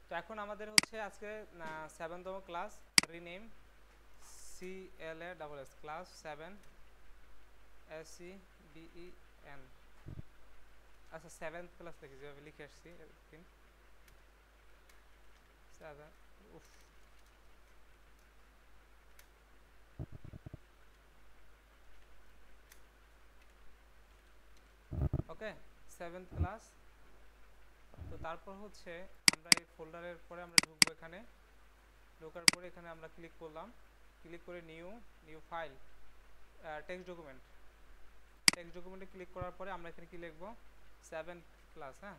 তো এখন আমাদের হচ্ছে আজকে 7তম class, rename CLASS class 7 SEBEN। আচ্ছা 7th ক্লাস লিখে যেভাবে লিখে আসছি এরকম 7। উফ, ওকে 7th ক্লাস। তো তারপর হচ্ছে আমরা এই ফোল্ডারের পরে আমরা ঢুকবো, এখানে ঢোকার পরে এখানে আমরা ক্লিক করলাম, ক্লিক করে নিউ ফাইল, টেক্সট ডকুমেন্টে ক্লিক করার পরে আমরা এখানে কি লিখবো, 7th ক্লাস, হ্যাঁ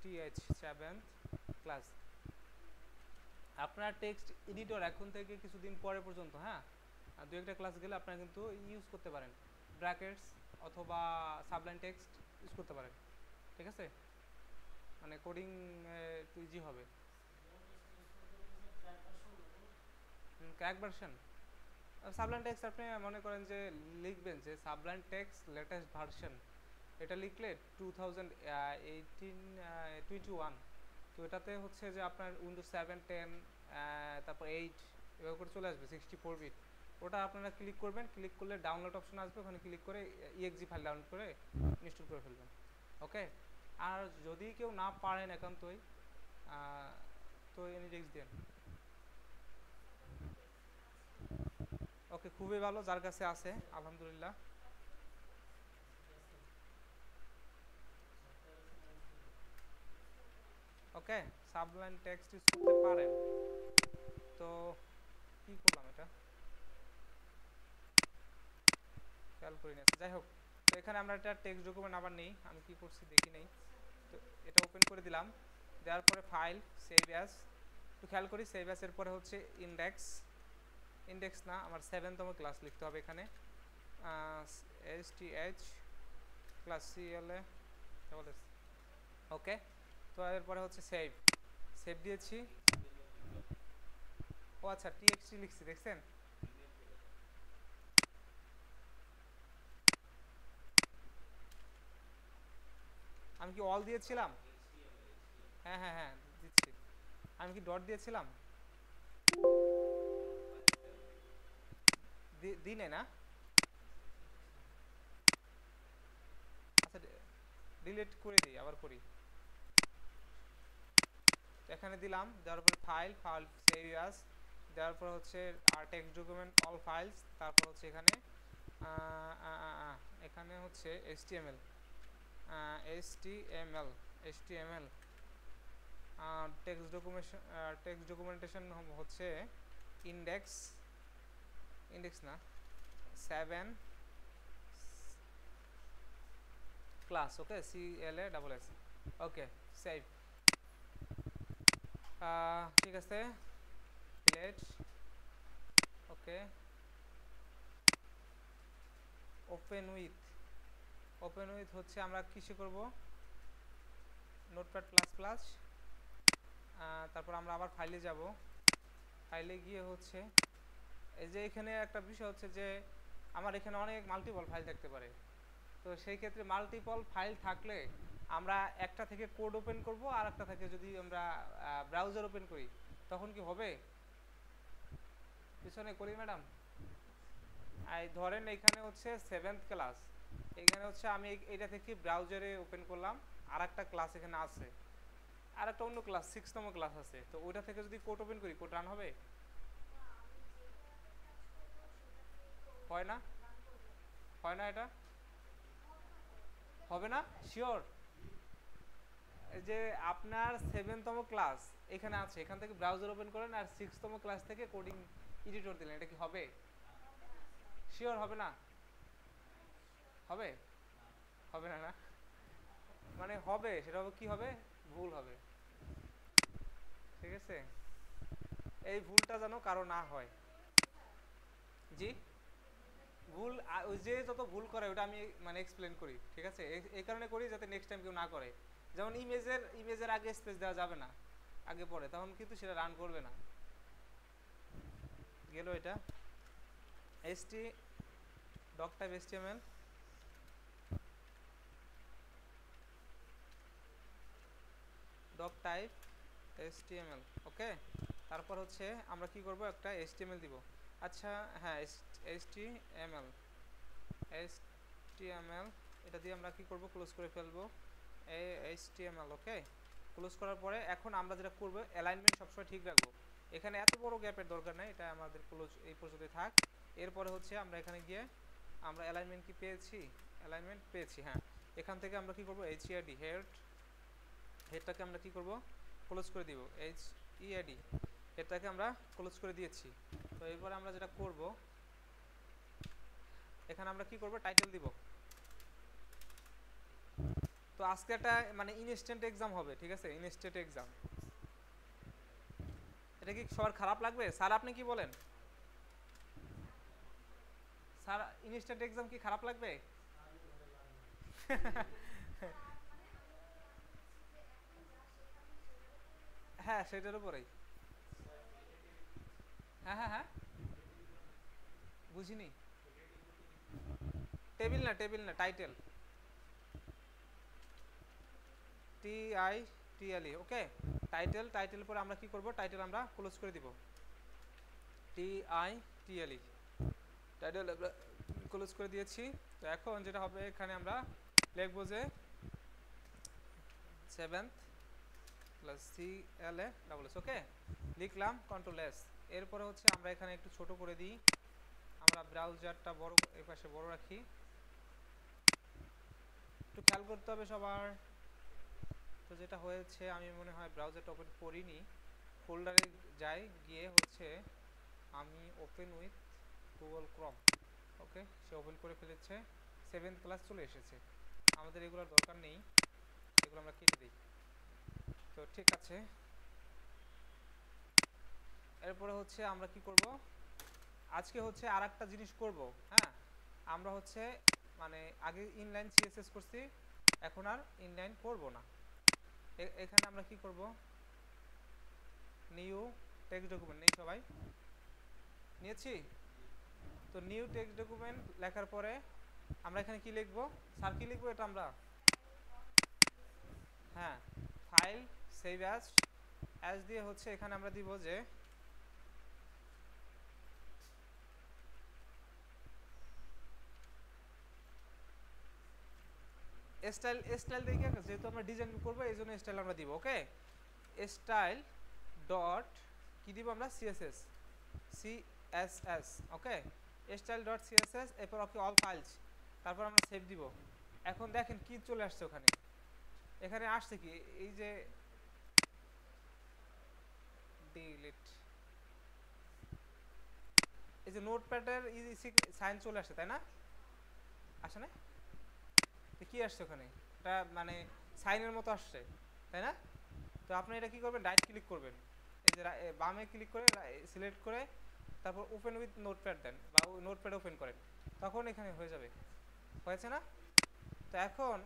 TH 7th ক্লাস। আপনার টেক্সট এডিটর এখন থেকে কিছুদিন পরে পর্যন্ত, হ্যাঁ দু একটা ক্লাস গেলে আপনারা কিন্তু ইউজ করতে পারেন, ব্র্যাকেটস অথবা সাবলাইন টেক্সট ইউজ করতে পারেন, ঠিক আছে, মানে কোডিং একটু ইজি হবে। ক্র্যাক ভার্সন সাবলাইন টেক্সট আপনি মনে করেন যে লিখবেন যে সাবলাইন টেক্সট লেটেস্ট ভার্সন, এটা লিখলে 2021। তো এটাতে হচ্ছে যে আপনার উইন্ডোজ 7, 10, তারপর 8 এভাবে করে চলে আসবে 64 বিট। ওটা আপনারা ক্লিক করবেন, ক্লিক করলে ডাউনলোড অপশন আসবে, ওখানে ক্লিক করে EXE ফাইল ডাউনলোড করে ইনস্টল করে ফেলবেন, ওকে। আর যদি কেউ না পারেন একান্তই, তো এনিটেক্স দেন, ওকে খুবই ভালো, যার কাছে আছে আলহামদুলিল্লাহ। ওকে সাবলাইন টেক্সট ইউজ করতে পারেন। তো কি করলাম, এটা খেয়াল করি না, যাই হোক। তো এখানে আমরা একটা টেক্সট ডকুমেন্ট আবার নেই, আমি কি করছি দেখি নেই। তো এটা ওপেন করে দিলাম, দেওয়ার পরে ফাইল সেভ অ্যাজ, একটু খেয়াল করি সেভ অ্যাজ এর পরে হচ্ছে ইন্ডেক্স না, আমার 7তম ক্লাস লিখতে হবে এখানে, STH ক্লাস CLASS, ওকে। তো এরপরে হচ্ছে সেভ দিয়েছি। ও আচ্ছা TXT লিখছি, দেখছেন, আমি কি অল দিয়েছিলাম? হ্যাঁ হ্যাঁ হ্যাঁ দিচ্ছি, আমি কি ডট দিয়েছিলাম? দিনে না, আচ্ছা ডিলিট করে দিই, আবার করি। তো এখানে দিলাম, দেওয়ার পরে ফাইল সেভ অ্যাজ, দেওয়ার পর হচ্ছে আর টেক্সট ডকুমেন্ট অল ফাইলস, তারপর হচ্ছে এখানে এখানে হচ্ছে HTML টেক্সট ডকুমেন্টেশন হচ্ছে ইন্ডেক্স না 7 ক্লাস, ওকে CLASS, ওকে সেভ। ঠিক আছে ডিলিট, ওকে। ওপেন উইথ হচ্ছে আমরা কিসে করব, নোটপ্যাড প্লাস প্লাস। তারপর আমরা আবার ফাইলে যাব, ফাইলে গিয়ে হচ্ছে এই যে এখানে একটা বিষয় হচ্ছে যে আমার এখানে অনেক মাল্টিপল ফাইল থাকতে পারে। তো সেই ক্ষেত্রে মাল্টিপল ফাইল থাকলে আমরা একটা থেকে কোড ওপেন করব, আর একটা থেকে যদি আমরা ব্রাউজার ওপেন করি তখন কি হবে, পিছনে করি ম্যাডাম। এই ধরেন এখানে হচ্ছে 7th ক্লাস, এখানে হচ্ছে আমি এটা থেকে ব্রাউজারে ওপেন করলাম, আর একটা ক্লাস এখানে আছে, আর একটা অন্য ক্লাস 6তম ক্লাস আছে, তো ওইটা থেকে যদি কোড ওপেন করি কোড রান হবে? হয় না, এটা হবে না শিওর। এই যে আপনার 7তম ক্লাস এখানে আছে, এখান থেকে ব্রাউজার ওপেন করেন আর 6তম ক্লাস থেকে কোডিং এডিটর দিলেন, এটা কি হবে? শিওর হবে না? হবে হবে না না, মানে হবে, সেটা হবে কি হবে, ভুল হবে, ঠিক আছে। এই ভুলটা যেন কারো না হয়। জি ভুল, ওই যে যত ভুল করে ওটা আমি মানে এক্সপ্লেন করি, ঠিক আছে, এই কারণে করি যাতে নেক্সট টাইম কেউ না করে। যেমন ইমেজের আগে স্পেস দেওয়া যাবে না, আগে পরে, তখন কিন্তু সেটা রান করবে না। গেল এটা doc type HTML, doc type HTML okay. তারপর হচ্ছে আমরা কি করব, একটা HTML দিব। আচ্ছা হ্যাঁ, HTML এটা দিয়ে আমরা কি করব, ক্লোজ করে ফেলবো HTML ওকে। ক্লোজ করার পরে এখন আমরা যেটা করব, অ্যালাইনমেন্ট সবসময় ঠিক রাখবো। এখানে এত বড় গ্যাপের দরকার নাই, এটা আমাদের ক্লোজ এই পর্যন্ত থাক। এরপরে হচ্ছে আমরা এখানে গিয়ে আমরা অ্যালাইনমেন্ট কি পেয়েছি, অ্যালাইনমেন্ট পেয়েছি হ্যাঁ। এখান থেকে আমরা কি করব, HEAD হেডটাকে আমরা কি করব, ক্লোজ করে দিব। HEAD এটাকে আমরা ক্লোজ করে দিয়েছি। তো এরপরে আমরা যেটা করব, এখানে আমরা কি করব, টাইটেল দিব। তো আজকে একটা মানে ইনস্ট্যান্ট এক্সাম হবে, ঠিক আছে, ইনস্ট্যান্ট এক্সাম। এটা কি সবার খারাপ লাগবে স্যার, আপনি কি বলেন স্যার? ইনস্ট্যান্ট এক্সাম কি খারাপ লাগবে? হ্যাঁ সেটার উপরেই। হ্যাঁ হ্যাঁ হ্যাঁ, বুঝিনি। টেবিল না টাইটেল, TITLE ওকে। টাইটেল পরে আমরা কি করব, টাইটেল আমরা ক্লোজ করে দিব, TITLE টাইটেল আমরা ক্লোজ করে দিয়েছি। তো এখন যেটা হবে, এখানে আমরা লিখবো যে 7th plus CLA double S ওকে, লিখলাম কন্ট্রোল এস। এরপরে হচ্ছে আমরা এখানে একটু ছোট করে দিই, আমরা ব্রাউজারটা বড় এই পাশে বড় রাখি, একটু খেয়াল করতে হবে সবার। তো যেটা হয়েছে, আমি মনে হয় ব্রাউজারটা ওপেন করিনি, ফোল্ডারে যাই, গিয়ে হচ্ছে আমি open with Google Chrome okay, say open করে ফেলেছে, 7th ক্লাস চলে এসেছে। আমাদের এগুলোর দরকার নেই, এগুলো আমরা কেটে দিই। তো ঠিক আছে, এরপরে হচ্ছে আমরা কি করব, আজকে হচ্ছে আর একটা জিনিস করব হ্যাঁ। আমরা হচ্ছে মানে আগে ইনলাইন CSS করছি, এখন আর ইনলাইন করব না। এখানে আমরা কি করব, নিউ টেক্সট ডকুমেন্ট, নেই সবাই নিয়েছি। তো নিউ টেক্সট ডকুমেন্ট লেখার পরে আমরা এখানে কি লিখবো, স্যার কি লিখবো এটা আমরা, হ্যাঁ ফাইল সেভ অ্যাজ দিয়ে হচ্ছে এখানে আমরা দিব যে স্টাইল দেখে, যেহেতু আমরা ডিজাইন করবো এই জন্য স্টাইল আমরা দিব ওকে। স্টাইল ডট কি দিব আমরা, CSS ওকে, স্টাইল ডট CSS, এরপর ওকে অল ফাইলস, তারপর আমরা সেভ দিব। এখন দেখেন কি চলে আসছে ওখানে, এখানে আসছে কি, এই যে ডিলিট, এই যে নোটপ্যাডের সাইন চলে আসছে, তাই না? আসে না? কি আসছে ওখানে, এটা মানে সাইনের মতো আসছে, তাই না? তো আপনি এটা কি করবেন, রাইট ক্লিক করবেন, এই যে বামে ক্লিক করে সিলেক্ট করে তারপর ওপেন উইথ নোটপ্যাড দেন, বা নোটপ্যাড ওপেন করেন, তখন এখানে হয়ে যাবে। হয়েছে না? তো এখন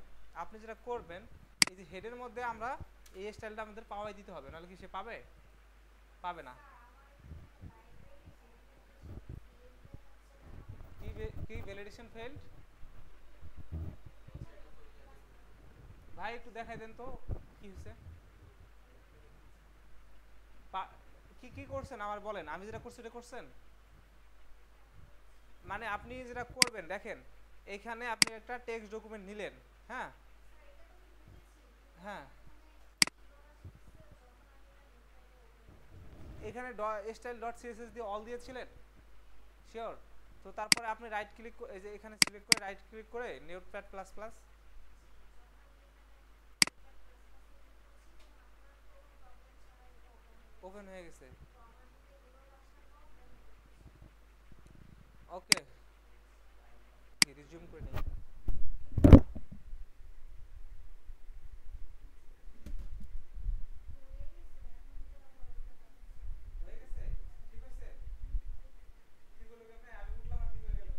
আপনি যেটা করবেন, এই যে হেডের মধ্যে আমরা এই স্টাইলটা আমাদের পাওয়াই দিতে হবে, নাহলে কি সে পাবে? পাবে না। কি ভ্যালিডেশন ফেল্ড? ভাই একটু দেখাই দেন তো কি হয়েছে, কি কি করছেন আমার বলেন, আমি যেটা করছি এটা করছেন? মানে আপনি যেটা করবেন দেখেন, এইখানে আপনি একটা টেক্সট ডকুমেন্ট নিলেন, হ্যাঁ হ্যাঁ, এখানে স্টাইল ডট সিএসএস দিয়ে অল দিয়েছিলেন শিওর। তো তারপরে আপনি রাইট ক্লিক, এই যে এখানে সিলেক্ট করে রাইট ক্লিক করে নোটপ্যাড প্লাস প্লাস ওপেন হয়ে গেছে ওকে, রিজিউম করে নিই। হয়ে গেছে, ঠিক আছে, ঠিক হলো কি, আমি উঠলাম আর ঠিক হয়ে গেল,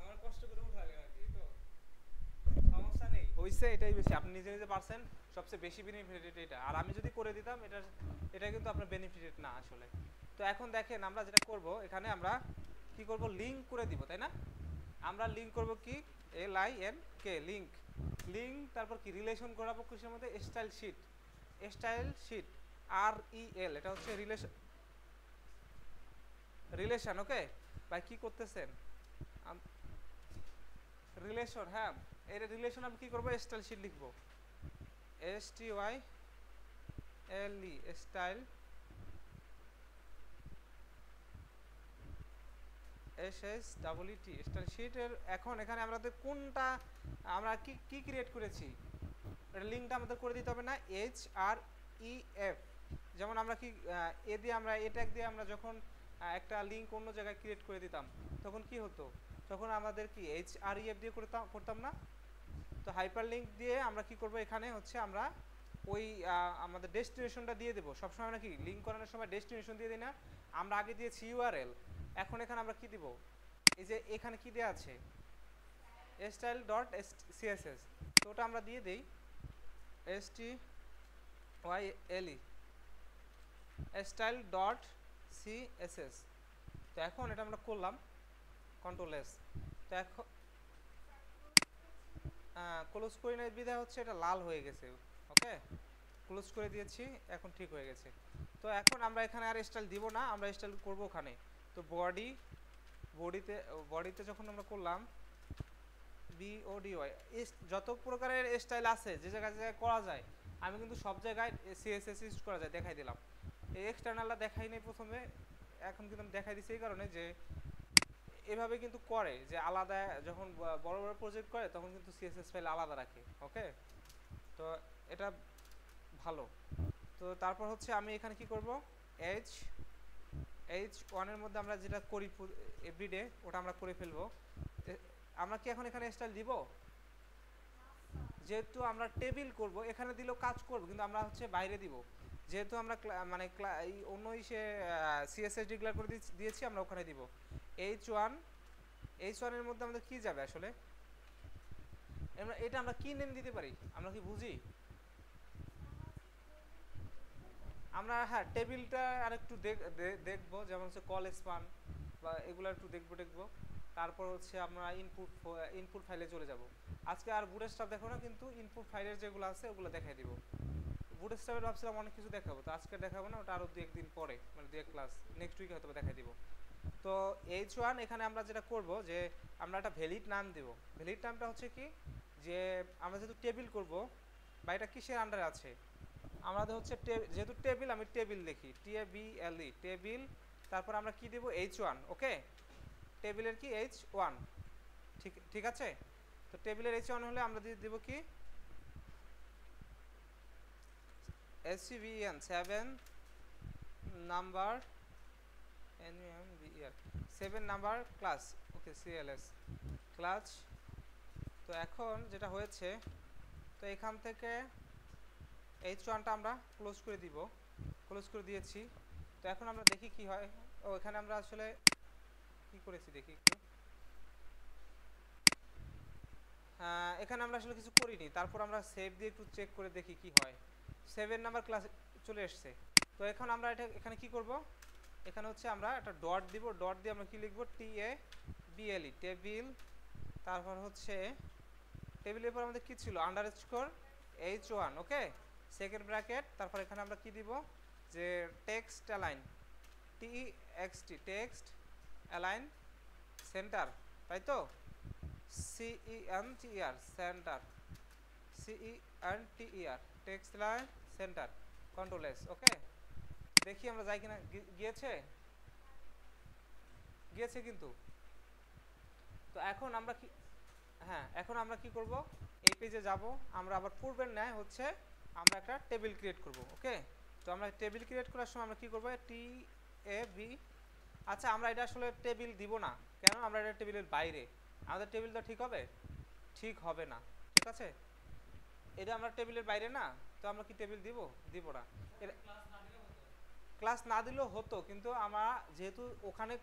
আমার কষ্ট করে উঠা গেল আর কি, তো সমস্যা নেই, হইছে এটাই বেশি, আপনি নিজে নিজে পারছেন, সবচেয়ে বেশি বেনিফিটেড এটা। আর আমি যদি করে দিতাম এটা, এটা কিন্তু আপনার বেনিফিটেড না আসলে। তো এখন দেখেন আমরা যেটা করব, এখানে আমরা কি করব, লিংক করে দিব, তাই না? আমরা লিংক করব কি, LINK লিংক, লিঙ্ক তারপর কি রিলেশন করাবো কিসের মধ্যে, স্টাইল শিট REL, এটা হচ্ছে রিলেশন। ওকে ভাই কি করতেছেন, রিলেশন, হ্যাঁ এর রিলেশন আমি কি করবো, স্টাইল শিট লিখবো, STYLE স্টাইল SHEET স্টাইল শিটের। এখন এখানে আমাদের কোনটা আমরা কি ক্রিয়েট করেছি, এটা লিঙ্কটা আমাদের করে দিতে হবে না, HREF। যেমন আমরা কি এ দিয়ে আমরা এ ট্যাগ দিয়ে আমরা যখন একটা লিঙ্ক অন্য জায়গায় ক্রিয়েট করে দিতাম তখন কি হতো, তখন আমাদের কি HREF দিয়ে করতাম না। তো হাইপার লিঙ্ক দিয়ে আমরা কি করব, এখানে হচ্ছে আমরা ওই আমাদের ডেস্টিনেশনটা দিয়ে দেবো। সবসময় আমরা কি লিঙ্ক করানোর সময় ডেস্টিনেশন দিয়ে দিই না, আমরা আগে দিয়েছি URL, এখন এখানে আমরা কি দিব, এই যে এখানে কি দেওয়া আছে style.css, তো ওটা আমরা দিয়ে দেই STYLE style.css। তো এখন এটা আমরা করলাম Ctrl+S। তো এখন ক্লোজ করে নেই বিধায় হচ্ছে এটা লাল হয়ে গেছে। ওকে ক্লোজ করে দিয়েছি, এখন ঠিক হয়ে গেছে। তো এখন আমরা এখানে আর স্টাইল দিব না, আমরা স্টাইল করব ওখানে। তো বডিতে যখন আমরা করলাম BODY, যত প্রকারের স্টাইল আছে যে জায়গায় করা যায়, আমি কিন্তু সব জায়গায় CSS ইউজ করা যায় দেখাই দিলাম। এই এক্সটার্নালটা দেখাই নেই প্রথমে, এখন কিন্তু আমি দেখাই দিচ্ছি এই কারণে যে এভাবে কিন্তু করে যে আলাদা, যখন বড় বড় প্রজেক্ট করে তখন কিন্তু CSS ফাইল আলাদা রাখে। ওকে তো এটা ভালো। তো তারপর হচ্ছে আমি এখানে কি করব, H1 এর মধ্যে আমরা যেটা করি এভরিডে ওটা আমরা করে ফেলবো। আমরা কি এখন এখানে স্টাইল দিব, যেহেতু আমরা টেবিল করব এখানে দিলেও কাজ করব, কিন্তু আমরা হচ্ছে বাইরে দিব, যেহেতু আমরা মানে অন্য ইসে CSS ডিক্লেয়ার করে দিয়েছি, আমরা ওখানে দিব। H1 এর মধ্যে আমাদের কি যাবে আসলে, এটা আমরা কি নেম দিতে পারি, আমরা কি বুঝি, আমরা হ্যাঁ টেবিলটা আরেকটু দেখবো, যেমন হচ্ছে কল স্পান বা এগুলো একটু দেখবো। তারপর হচ্ছে আমরা ইনপুট ফাইলে চলে যাব। আজকে আর বুটস্ট্র্যাপ দেখো না, কিন্তু ইনপুট ফাইলের যেগুলো আছে ওগুলো দেখাই দিব। বুটস্ট্র্যাপের ভাবছিলাম অনেক কিছু দেখাবো, তো আজকে দেখাবো না, ওটা আরও 2-1 দিন পরে, মানে 2-1 ক্লাস নেক্সট উইকে হয়তো দেখাই দিব। তো H1 এখানে আমরা যেটা করব যে আমরা একটা ভ্যালিড নাম দেব। ভ্যালিড নামটা হচ্ছে কি, যে আমরা যেহেতু টেবিল করব বা এটা কিসের আন্ডারে আছে, আমাদের হচ্ছে যেহেতু টেবিল, আমি টেবিল লিখি TABLE টেবিল, তারপর আমরা কি দেব H1। ওকে টেবিলের কি H1, ঠিক আছে। তো টেবিলের H1 হলে আমরা দেব কি SCVN 7 number NUMBR 7 number class. Okay CLS class. তো এখন যেটা হয়েছে, তো এখান থেকে H1টা আমরা ক্লোজ করে দিব, ক্লোজ করে দিয়েছি। তো এখন আমরা দেখি কি হয়। ও এখানে আমরা আসলে কি করেছি দেখি একটু, এখানে আমরা আসলে কিছু করিনি, তারপর আমরা সেভ দিয়ে একটু চেক করে দেখি কি হয়। 7 নাম্বার ক্লাস চলে এসছে। তো এখন আমরা এখানে কি করব, এখানে হচ্ছে আমরা একটা ডট দিব, ডট দিয়ে আমরা কি লিখব TABLE টেবিল, তারপর হচ্ছে টেবিলের পর আমাদের কি ছিল underscore H1। Okay second bracket, তারপর এখানে আমরা কি দিব যে text align TEXT text align centre, তাই তো CENTER centre CENTER text align centre Ctrl+S। ওকে দেখি আমরা যাই কিনা, গিয়েছে কিন্তু। তো এখন আমরা কি, হ্যাঁ এখন আমরা কি করব, এই পেজে যাব, আমরা আবার পূর্বের ন্যায় হচ্ছে আমরা একটা টেবিল ক্রিয়েট করব। ওকে তো আমরা টেবিল ক্রিয়েট করার সময় আমরা কি করব TAB, আচ্ছা আমরা এটা আসলে টেবিল দিব না, কেন, আমরা এটা টেবিলের বাইরে, আমাদের টেবিল তো ঠিক হবে না, ঠিক আছে, এটা আমরা টেবিলের বাইরে না, তো আমরা কি টেবিল দিব না, ক্লাস না দিলেও হতো, কিন্তু আমরা যেহেতু ওখানে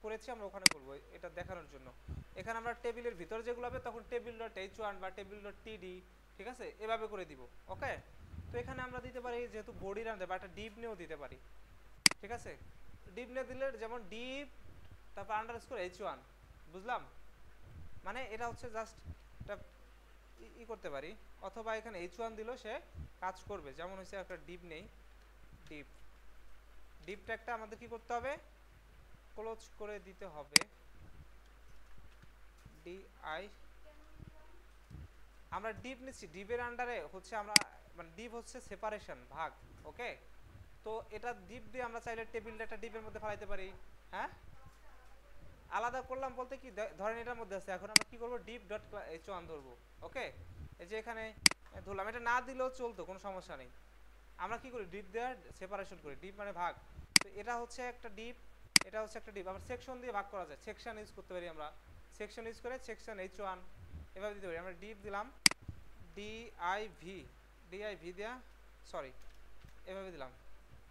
করেছি আমরা ওখানে করব এটা দেখানোর জন্য। এখানে আমরা টেবিলের ভিতরে যেগুলো হবে তখন টেবিল.H1 বা টেবিল.TD, ঠিক আছে, এভাবে করে দিব। ওকে তো এখানে আমরা দিতে পারি যেহেতু বডি রান দেব, একটা ডিপ নিয়েও দিতে পারি, ঠিক আছে। ডিপ নিয়ে দিলে যেমন ডিপ তারপর আন্ডারস্কোর H1, বুঝলাম, মানে এটা হচ্ছে জাস্ট একটা ই করতে পারি, অথবা এখানে h1 দিল সে কাজ করবে। যেমন হচ্ছে একটা ডিপ নেই, ডিপ ডিপ ট্যাগটা আমাদের কি করতে হবে, ক্লোজ করে দিতে হবে। ডি আই, আমরা ডিপ নিচ্ছি, ডিপের আন্ডারে হচ্ছে আমরা মানে ডিপ হচ্ছে সেপারেশন, ভাগ। ওকে, তো এটা ডিপ দিয়ে আমরা চাইলে টেবিল একটা ডিপের মধ্যে ফেলাইতে পারি। হ্যাঁ, আলাদা করলাম বলতে কি, ধরেন এটার মধ্যে আছে, এখন আমরা কি করব, ডিপ ডট h1 ধরবো। ওকে, এই যে এখানে ধরলাম, এটা না দিলেও চলতো, কোনো সমস্যা নেই। আমরা কি করি, ডিপ দেওয়ার সেপারেশন করি, ডিপ মানে ভাগ। তো এটা হচ্ছে একটা ডিপ, এটা হচ্ছে একটা ডিপ। আবার সেকশন দিয়ে ভাগ করা যায়, সেকশন ইউজ করতে পারি আমরা, সেকশন ইউজ করে সেকশন h1 এভাবে দিতে পারি। আমরা ডিপ দিলাম ডিআইভি, ডিআইভি দেয়া, সরি এভাবে দিলাম,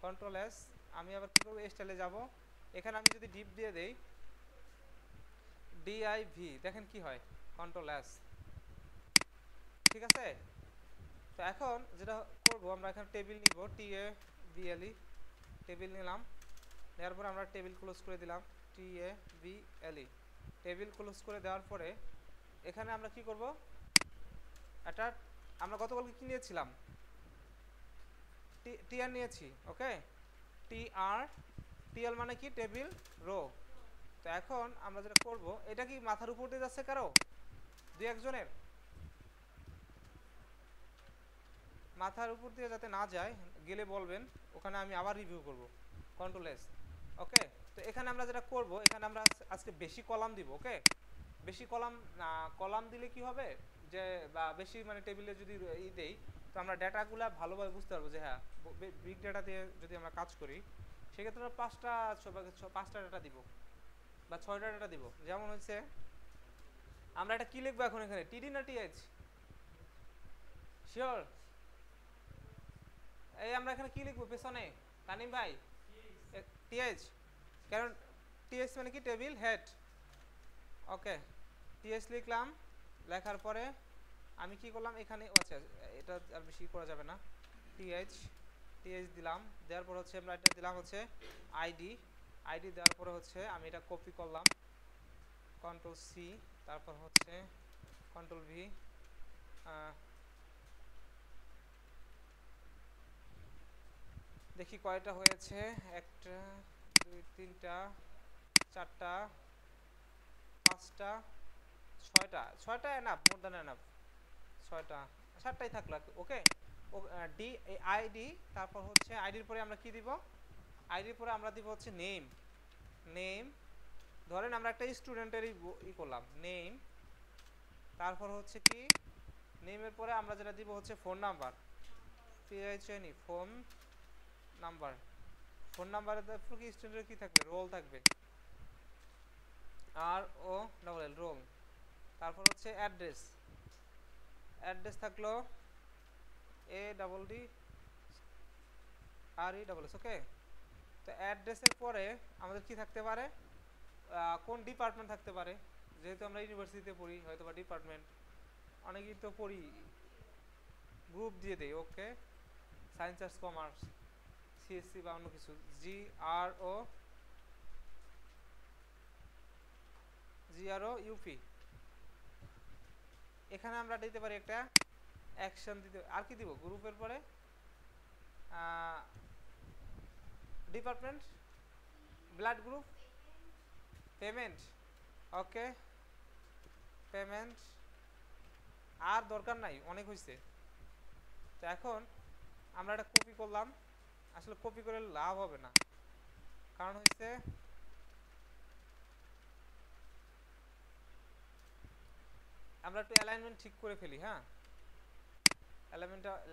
কন্ট্রোল এস। আমি আবার কি করবো, স্টাইলে যাব, এখানে আমি যদি ডিপ দিয়ে দেই ডিআইভি, দেখেন কি হয়, কন্ট্রোল এস। ঠিক আছে, তো এখন যেটা করব, আমরা এখানে টেবিল নিব, TABLE, টেবিল নিলাম, নেওয়ার পরে আমরা টেবিল ক্লোজ করে দিলাম, TABLE, টেবিল ক্লোজ করে দেওয়ার পরে এখানে আমরা কি করব, একটা আমরা গতকালকে কি নিয়েছিলাম, টিআর নিয়েছি। ওকে, টিআর, টিএল মানে কি, টেবিল রো। তো এখন আমরা যেটা করব, এটা কি মাথার উপর দিয়ে যাচ্ছে কারো, দুই একজনের মাথার উপর দিয়ে যাতে না যায়, গেলে বলবেন, ওখানে আমি আবার রিভিউ করব, কন্ট্রোল এস। ওকে, তো এখানে আমরা যেটা করব, এখানে আমরা আজকে বেশি কলাম দিব। ওকে, বেশি কলাম, কলাম দিলে কি হবে, যে বা বেশি মানে টেবিলে যদি ই দেই, তো আমরা ডাটাগুলো ভালোভাবে বুঝতে পারবো যে হ্যাঁ, বিগ ডাটা দিয়ে যদি আমরা কাজ করি, সেক্ষেত্রে আমরা পাঁচটা ডাটা দিব বা 6টা ডাটা দিব। যেমন হচ্ছে আমরা এটা কি লিখবো এখন, এখানে টিডি না টিএইচ, শিওর? এই আমরা এখানে কি লিখবো পেছনে, তানিম ভাই? টিএইচ, কারণ টিএইচ মানে কি, টেবিল হেড। ওকে, টিএইচ লিখলাম, লেখার পরে আমি কি করলাম এখানে, আচ্ছা এটা আর বেশি করা যাবে না, টিএইচ, টিএইচ দিলাম, দেওয়ার পর হচ্ছে আমরা এটা দিলাম হচ্ছে আইডি, আইডি দেওয়ার পরে হচ্ছে আমি এটা কপি করলাম, কন্ট্রোল সি, তারপর হচ্ছে কন্ট্রোল ভি, দেখি কয়টা হয়েছে, একটা, দুই, তিনটা, চারটা, পাঁচটা, ছয়টা এনাফ, মোর দ্যান এনাফ, ছয়টা, সাতটাই থাকলো। ওকে, ডি আইডি, তারপর হচ্ছে আইডির পরে আমরা কি দিব, আইডির পরে আমরা দিব হচ্ছে নেম, নেম, ধরেন আমরা একটা স্টুডেন্টেরই ই করলাম, নেম, তারপর হচ্ছে কি, নেমের পরে আমরা যেটা দিব হচ্ছে phone number, P H N E, phone number, ফোন নাম্বারের তারপর কি স্টুডেন্টের কি থাকবে, রোল থাকবে, আর ও ডাবল এল, রোল। তারপর হচ্ছে অ্যাড্রেস, অ্যাড্রেস থাকলো ADDRESS। ওকে, তো অ্যাড্রেসের পরে আমাদের কি থাকতে পারে, কোন ডিপার্টমেন্ট থাকতে পারে, যেহেতু আমরা ইউনিভার্সিটিতে পড়ি, হয়তো বা ডিপার্টমেন্ট, অনেকেই তো পড়ি গ্রুপ দিয়ে দেই। ওকে, সায়েন্স আর্টস কমার্স, সিএসসি বা অন্য কিছু, জিআরও ইউপি, এখানে আমরা দিতে পারি একটা অ্যাকশন দিতে। আর কি দিব গ্রুপের পরে, ডিপার্টমেন্ট, ব্লাড গ্রুপ, পেমেন্ট। ওকে, পেমেন্ট, আর দরকার নাই, অনেক হয়েছে। তো এখন আমরা এটা কপি করলাম, আসলে কপি করে লাভ হবে না, কারণ হচ্ছে আমরা একটু অ্যালাইনমেন্ট ঠিক করে ফেলি। হ্যাঁ,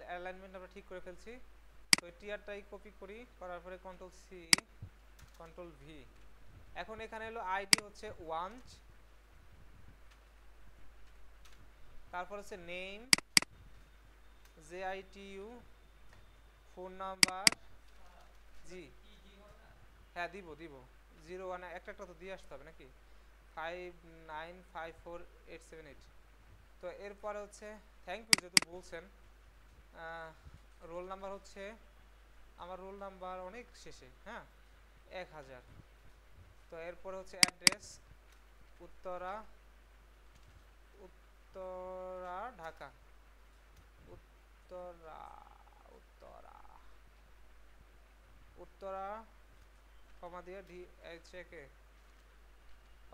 অ্যালাইনমেন্ট আমরা ঠিক করে ফেলছি। তো এই টিআরটাই কপি করি, করার পরে কন্ট্রোল সি, কন্ট্রোল ভি। এখন এখানে হলো আইডি হচ্ছে 1, তারপর হচ্ছে নেম, JITU, ফোন নাম্বার, জি হ্যাঁ দিব 01, একটা একটা তো দিয়ে আসতে হবে নাকি, 5954,878। তো এরপরে হচ্ছে থ্যাংক ইউ যেহেতু বলছেন। রোল নাম্বার হচ্ছে, আমার রোল নাম্বার অনেক শেষে, হ্যাঁ 1000। তো এরপরে হচ্ছে অ্যাড্রেস, উত্তরা, উত্তরা ঢাকা, উত্তরা উত্তরা উত্তরা কমা দিয়ে DHK,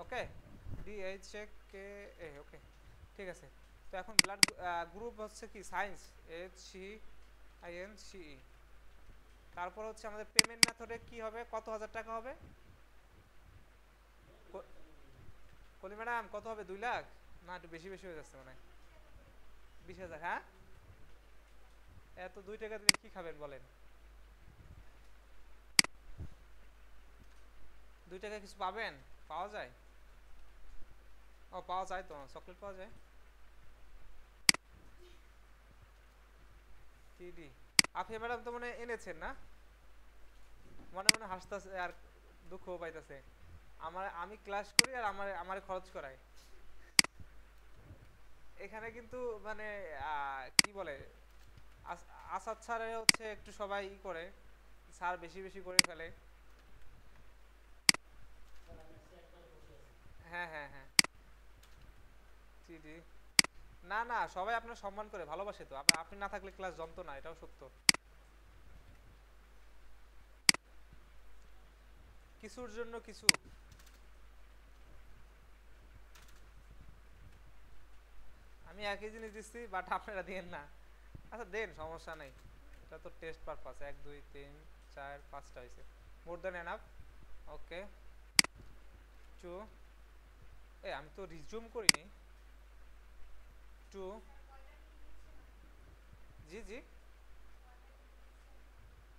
ওকে DHK ওকে ঠিক আছে। তো এখন ব্লাড গ্রুপ হচ্ছে কি সায়েন্স, HCINCE। তারপর হচ্ছে আমাদের পেমেন্ট মেথডে কি হবে, কত হাজার টাকা হবে কলি ম্যাডাম, কত হবে 2 লাখ না একটু বেশি বেশি হয়ে যাচ্ছে মানে 20,000? হ্যাঁ, এত 2 টাকা দিলে কি খাবেন বলেন? 2 টাকা কিছু পাবেন, পাওয়া যায়? ও পাওয়া যায় তো, চকলেট পাওয়া যায়। টিডি আফিয়া ম্যাডাম তো মনে এনেছেন না, মনে মনে হাসতেছে আর দুঃখ পাইতেছে। আমি ক্লাস করি আর আমার খরচ করায় এখানে কিন্তু মানে কি বলে, আসাদ স্যার হচ্ছে একটু সবাই ই করে, স্যার বেশি বেশি করে ফেলে। হ্যাঁ হ্যাঁ হ্যাঁ জি জি, না না সবাই আপনার সম্মান করে ভালোবাসে তো, আপনি না থাকলে ক্লাস জমতো না, এটাও সত্য। কিছুর জন্য কিছু, আমি একই জিনিস দিচ্ছি বাট আপনারা দেন না। আচ্ছা দেন, সমস্যা নাই, এটা তো টেস্ট পারপাস। 1 2 3 4 5টা হয়েছে, মোর দ্যান এনাফ। ওকে 2, আমি তো রিজুম করিনি। 2, জি জি,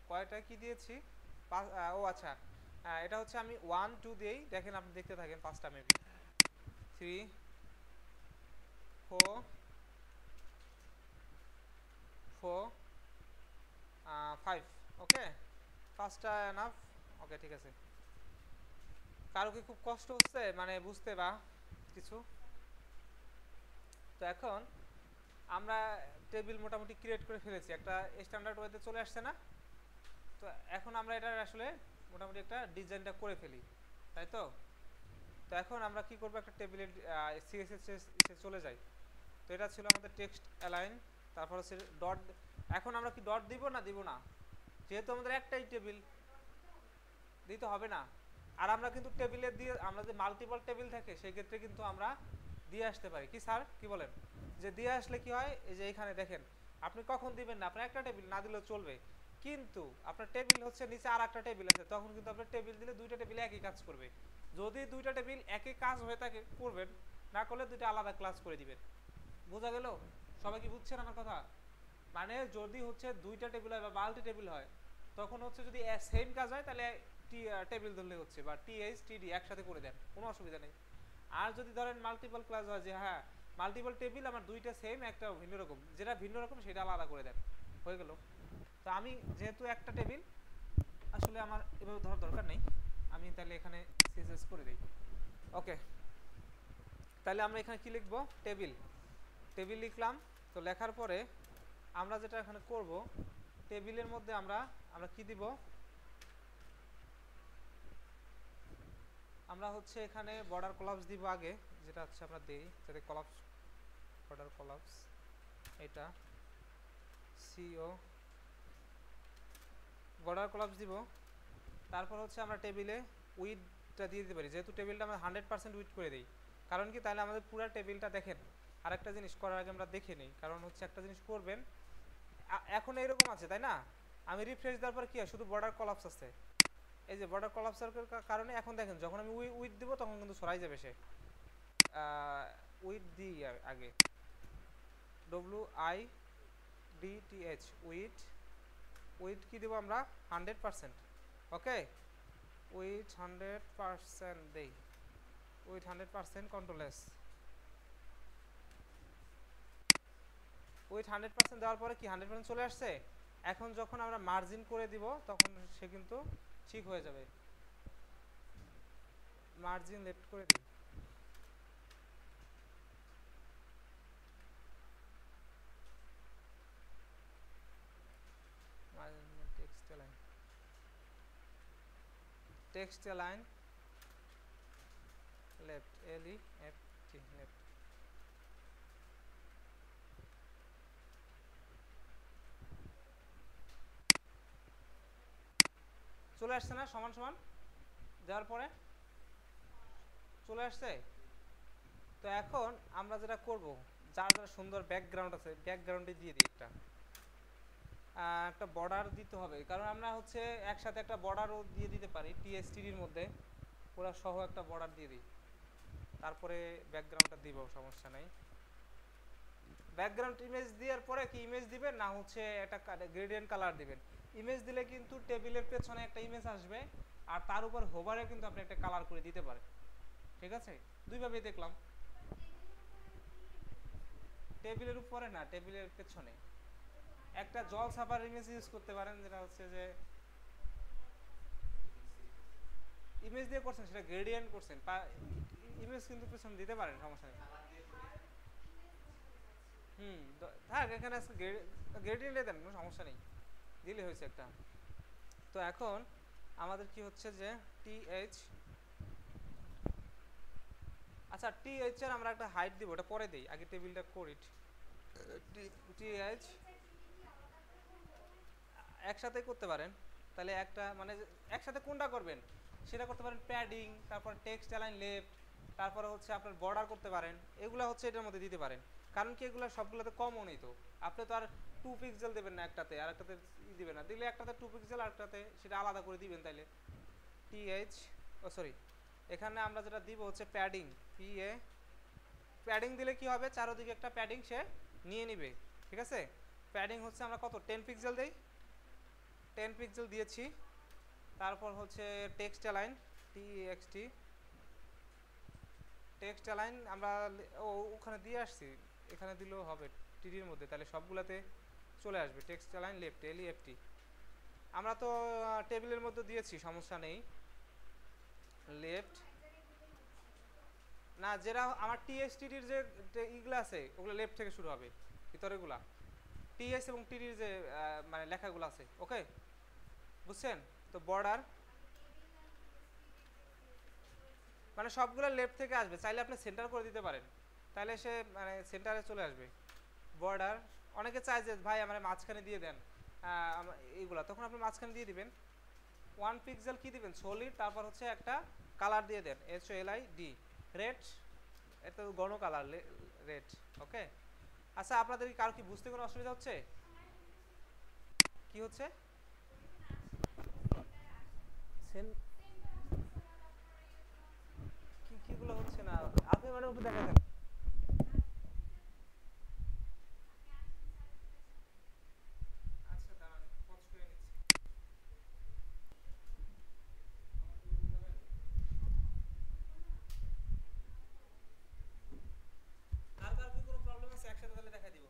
কয়টা কি দিয়েছি? ও আচ্ছা, এটা হচ্ছে আমি 1 2 দিয়েই দেখেন, আপনি দেখতে থাকেন, 5টা মেবি 3 4 4 5। ওকে 5টা এনাফ। ওকে ঠিক আছে। কারো কি খুব কষ্ট হচ্ছে মানে বুঝতে বা কিছু? তো এখন আমরা টেবিল মোটামুটি ক্রিয়েট করে ফেলেছি, একটা স্ট্যান্ডার্ড ওয়েতে চলে আসছে না? তো এখন আমরা এটা আসলে মোটামুটি একটা ডিজাইনটা করে ফেলি, তাই তো? তো এখন আমরা কি করব, একটা টেবিলের সিএসএস চলে যাই। তো এটা ছিল আমাদের টেক্সট অ্যালাইন, তারপর হচ্ছে ডট। এখন আমরা কি ডট দিব না দিব না, যেহেতু আমাদের একটাই টেবিল, দিতে হবে না। আর আমরা কিন্তু টেবিলে দিয়ে, আমরা যে মাল্টিপল টেবিল থাকে সেই ক্ষেত্রে কিন্তু আমরা দিয়ে আসতে পারি। কি স্যার কি বলেন, যে দিয়ে আসলে কি হয়, এই যে এখানে দেখেন, আপনি কখন দিবেন না, আপনার একটা টেবিল না দিলেও চলবে, কিন্তু আপনার টেবিল হচ্ছে নিচে আর একটা টেবিল আছে, তখন কিন্তু আপনার টেবিল দিলে 2টা টেবিলে একই কাজ করবে। যদি 2টা টেবিল একই কাজ হয়ে থাকে করবেন, না করলে 2টা আলাদা ক্লাস করে দিবেন। বোঝা গেল? সবাই কি বুঝছেন আমার কথা? মানে যদি হচ্ছে 2টা টেবিল হয় বা মাল্টি টেবিল হয়, তখন হচ্ছে যদি সেম কাজ হয় তাহলে টেবিল ধরলে হচ্ছে, বা টিএইচ টিডি একসাথে করে দেন, কোনো অসুবিধা নেই। আর যদি ধরেন মাল্টিপল ক্লাস হয়, যে হ্যাঁ মাল্টিপল টেবিল আমার 2টা সেম একটা ভিন্ন রকম, যেটা ভিন্ন রকম সেটা আলাদা করে দেন, হয়ে গেল। তো আমি যেহেতু একটা টেবিল, আসলে আমার এভাবে ধরার দরকার নেই, আমি তাহলে এখানে সিএসএস করে দিই। ওকে, তাহলে আমরা এখানে কি লিখবো, টেবিল। টেবিল লিখলাম। তো লেখার পরে আমরা যেটা এখানে করব, টেবিলের মধ্যে আমরা আমরা কি দিব, আমরা হচ্ছে এখানে বর্ডার কলাপস দিব আগে, যেটা হচ্ছে আমরা দেই যাতে কলাপস, বর্ডার কলাপস এটা সিও বর্ডার কলাপস দিব। তারপর হচ্ছে আমরা টেবিলে উইডটা দিয়ে দিতে পারি, যেহেতু টেবিলটা আমরা 100% উইড করে দিই। কারণ কি, তাহলে আমাদের পুরো টেবিলটা দেখেন। আর একটা জিনিস করার আগে আমরা দেখে নিই, কারণ হচ্ছে একটা জিনিস করবেন, এখন এইরকম আছে তাই না, আমি রিফ্রেশ দেওয়ার পর কি হয়, শুধু বর্ডার কলাপস আছে। এই যে বর্ডার কলাপসের কারণে এখন দেখেন, যখন আমি উইড দিব তখন কিন্তু সরাই যাবে সে। উইড দিই আগে, WIDTH উইড। উইড কি দেবো আমরা, 100%। ওকে উইড 100% দেই, উইড 100%, কন্ট্রোল এস। উইড 100% দেওয়ার পরে কি 100% চলে আসছে। এখন যখন আমরা মার্জিন করে দিব তখন সে কিন্তু ঠিক হয়ে যাবে। মার্জিন লেফট করে দিই, text line, text line left, LEFT left. চলে আসছে না সমান সমান দেওয়ার পরে চলে আসছে। তো এখন আমরা যেটা করব, যার যারা সুন্দর ব্যাকগ্রাউন্ড আছে ব্যাকগ্রাউন্ডে দিয়ে দিই একটা বর্ডার দিতে হবে, কারণ আমরা হচ্ছে একসাথে একটা বর্ডারও দিয়ে দিতে পারি টিএসটিডির মধ্যে, পুরো সহ একটা বর্ডার দিয়ে দিই, তারপরে ব্যাকগ্রাউন্ডটা দিব, সমস্যা নাই। ব্যাকগ্রাউন্ড ইমেজ দেওয়ার পরে কি ইমেজ দিবেন না হচ্ছে একটা গ্রেডিয়েন্ট কালার দিবেন। ইমেজ দিলে কিন্তু টেবিলের পেছনে একটা ইমেজ আসবে, আর তার উপর হোভারে কিন্তু আপনি একটা কালার করে দিতে পারেন। ঠিক আছে, দুইভাবেই দেখলাম। টেবিলের উপরে না, টেবিলের পেছনে একটা জল ছাপার ইমেজ ইউজ করতে পারেন, যেটা হচ্ছে যে ইমেজ দিয়ে করছেন সেটা গ্রেডিয়েন্ট করছেন, ইমেজ কিন্তু পেছনে দিতে পারেন, সমস্যা নেই। থাক এখানে গ্রেডিয়েন্টে দেন, কোনো সমস্যা নেই, দিলে হয়েছে একটা। তো এখন আমাদের কি হচ্ছে যে টিএইচ, আচ্ছা টিএইচ এর আমরা একটা হাইট দিব, ওটা পরে দেই, আগে টেবিলটা করি। টিএইচ একসাথে করতে পারেন, তাহলে একটা মানে একসাথে কোনটা করবেন সেটা করতে পারেন, প্যাডিং, তারপর টেক্সট অ্যালাইন লেফট, তারপরে হচ্ছে আপনার বর্ডার করতে পারেন, এগুলো হচ্ছে এটার মধ্যে দিতে পারেন। কারণ কি এগুলো সবগুলোতে কমও নেই, তো আপনি তো আর 2 পিক্সেল দেবেন না একটাতে, আর একটাতে দিবেন না, দিলে একটাতে 2 পিক্সেল আর একটাতে সেটা আলাদা করে দিবেন। তাইলে টিএইচ সরি, এখানে আমরা যেটা দিব হচ্ছে প্যাডিং, পিএ, প্যাডিং দিলে কি হবে, চারদিকে একটা প্যাডিং সে নিয়ে নিবে। ঠিক আছে, প্যাডিং হচ্ছে আমরা কত 10 পিক্সেল দেই, 10 পিক্সেল দিয়েছি। তারপর হচ্ছে text align, TXT text align আমরা ওখানে দিয়ে আসছি, এখানে দিলেও হবে টিডির মধ্যে, তাহলে সবগুলাতে চলে আসবে টেক্সট অ্যালাইন লেফট, এলইএফটি। আমরা তো টেবিলের মধ্যে দিয়েছি, সমস্যা নেই। লেফট না, যেটা আমার টিএসটিডির যে ইগুলো আছে ওগুলো লেফট থেকে শুরু হবে, ভিতরেগুলা টিএস এবং টিডির যে মানে লেখাগুলো আছে, ওকে বুঝছেন? তো বর্ডার মানে সবগুলো লেফট থেকে আসবে, চাইলে আপনি সেন্টার করে দিতে পারেন, তাহলে সে মানে সেন্টারে চলে আসবে। বর্ডার অনেকে চায় যে ভাই আমার মাঝখানে দিয়ে দেন এইগুলা, তখন আপনি মাঝখানে দিয়ে দিবেন। 1 পিক্সেল কি দিবেন, সলিড, তারপর হচ্ছে একটা কালার দিয়ে দেন, HLID, রেড, এটা ঘন কালার রেড, ওকে। আচ্ছা আপনাদের কারো কি বুঝতে কোনো অসুবিধা হচ্ছে? কি হচ্ছে কিগুলো হচ্ছে না, আপনি মানে একটু দেখা যান। আচ্ছা দাঁড়ান, পজ করে নিচ্ছি। আর কার কি কোনো প্রবলেম আছে একসাথে তাহলে দেখা দিব।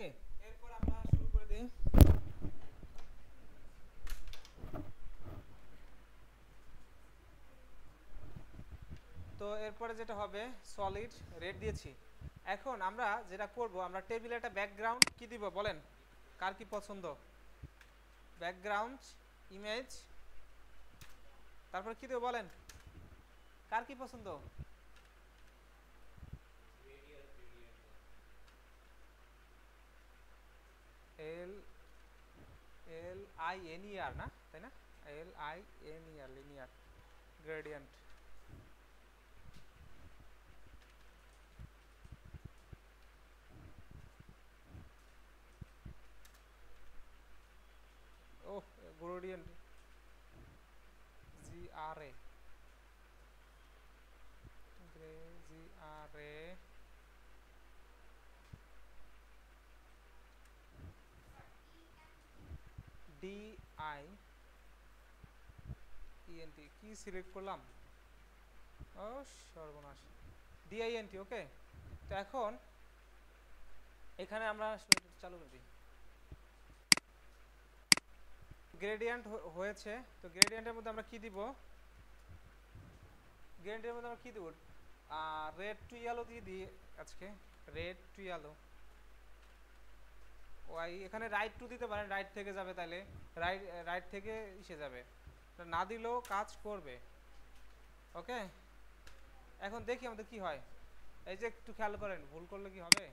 ওকে, এরপর আমরা শুরু করে দিই। তো এরপরে যেটা হবে সলিড রেড দিয়েছি। এখন আমরা যেটা করব, আমরা টেবিলে একটা ব্যাকগ্রাউন্ড কি দিব বলেন, কার কি পছন্দ? ব্যাকগ্রাউন্ড ইমেজ, তারপর কি দেব বলেন, কার কি পছন্দ? এল এল আই এন ই আর না, তাই না? L I N E R, linear gradient. ওহ, gradient G R A, G R A D I E N T, কি সিলেক্ট করলাম? ও সর্বনাশ, ডিআইএনটি। ওকে, তো এখন এখানে আমরা চালু করে দিই। গ্রেডিয়েন্ট হয়েছে, তো গ্রেডিয়েন্টের মধ্যে আমরা কি দিব? গ্রেডিয়েন্টের মধ্যে আমরা কি দিব? রেড টু ইয়েলো দিয়ে দিই আজকে, রেড টু ইয়েলো। ওই এখানে রাইট টু দিতে পারেন, রাইট থেকে যাবে, তাহলে রাইট রাইট থেকে এসে যাবে, না দিলেও কাজ করবে। ওকে, এখন দেখি আমাদের কি হয়। এই যে একটু খেয়াল করেন, ভুল করলে কি হবে?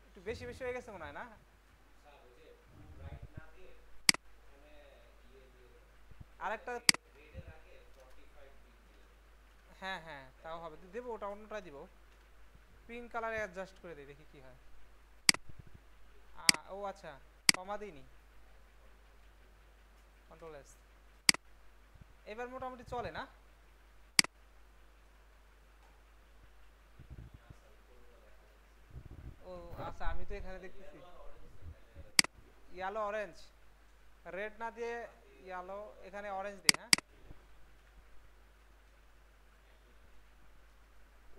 একটু বেশি বেশি হয়ে গেছে মনে হয় না? আরেকটা, হ্যাঁ হ্যাঁ তাও হবে, দেবো ওটা, অন্যটাই দিব। পিঙ্ক কালারে অ্যাডজাস্ট করে দিই, দেখি কি হয়। ও আচ্ছা, কমা দিইনি, কন্ট্রোল এস। এবার মোটামুটি চলে না? ও আচ্ছা, আমি তো এখানে দেখতেছি ইয়েলো অরেঞ্জ, রেড না দিয়ে ইয়েলো, এখানে অরেঞ্জ দিই। হ্যাঁ,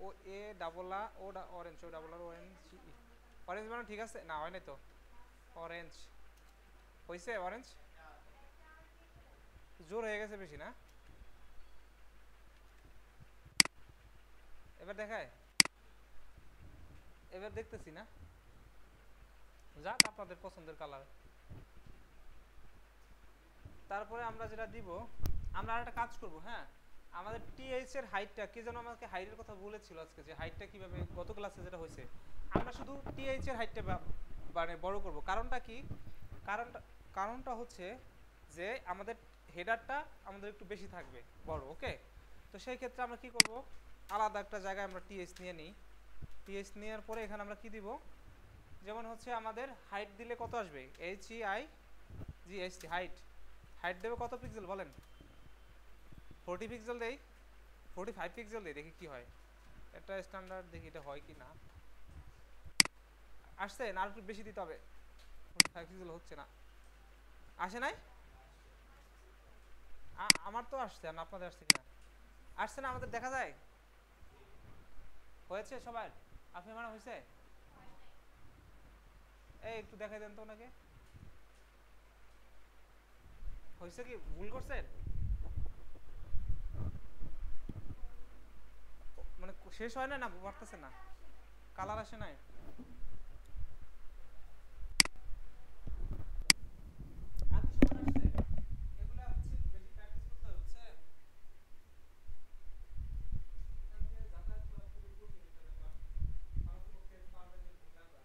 O A double R O orange, O double R orange, orange মানে ঠিক আছে না? হয় নাই তো, অরেঞ্জ হয়েছে, অরেঞ্জ জোর হয়ে গেছে বেশি না? এবার দেখায়, এবার দেখতেছি না, যাক আপনাদের পছন্দের কালার। তারপরে আমরা যেটা দিব, আমরা একটা কাজ করব। হ্যাঁ, আমাদের টিএইচ এর হাইটটা, কি যেন আমাকে হাইটের কথা বলেছিল আজকে, যে হাইটটা কিভাবে, গত ক্লাসে যেটা হয়েছে, আমরা শুধু টিএইচ এর হাইটটা মানে বড় করব। কারণটা কি? কারণটা কারণটা হচ্ছে যে আমাদের হেডারটা আমাদের একটু বেশি থাকবে, বড়। ওকে, তো সেই ক্ষেত্রে আমরা কি করব, আলাদা একটা জায়গায় আমরা টিএইচ নিয়ে নিই। টিএইচ নেওয়ার পরে এখানে আমরা কি দিব, যেমন হচ্ছে আমাদের হাইট দিলে কত আসবে, H E I G H T, height. Height দেবে কত পিক্সেল বলেন? 40 পিক্সেল দেই, 45 পিক্সেল দেই, দেখি কি হয়। এটা স্ট্যান্ডার্ড, দেখি এটা হয় কি না। আসছে না? আর একটু বেশি দিতে হবে, 45 পিক্সেল হচ্ছে না। আসে নাই? আমার তো আসছে, আর আপনাদের আসছে কিনা? আসছে না? আমাদের দেখা যায় হয়েছে সবার? আপনি মানে হয়েছে? এই একটু দেখাই দেন তো ওনাকে, হয়েছে কি, ভুল করছেন? মানে শেষ হয় না, না পারতেছে না, কালার আসে নাই? আর কি সবার আসছে? এগুলা হচ্ছে বেশি প্র্যাকটিস করতে হবে, বুঝছেন? এখান থেকে যাতায়াত করা খুবই কঠিন একটা ব্যাপার, পারতপক্ষে পারবেন যে ভুল লাগবে।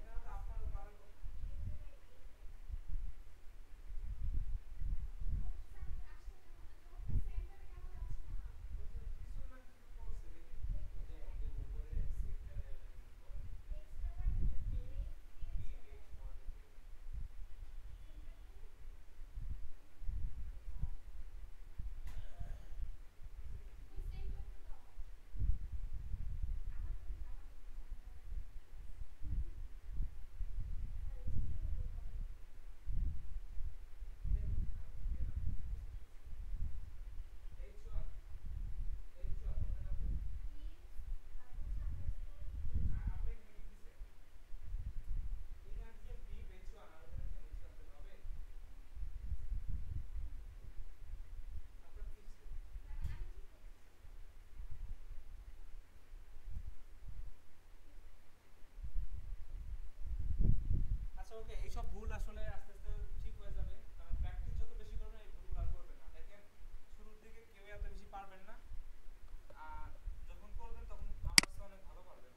এখানে তো আপনারও পারেন। ওকে, এইসব ভুল আসলে আস্তে আস্তে ঠিক হয়ে যাবে, কারণ প্র্যাকটিস যত বেশি করবেন এই ভুলগুলো আর করবেন না। দেখেন শুরুর দিকে কেউ এত বেশি পারবেন না, আর যখন করবেন তখন আমার চেয়ে অনেক ভালো পারবেন।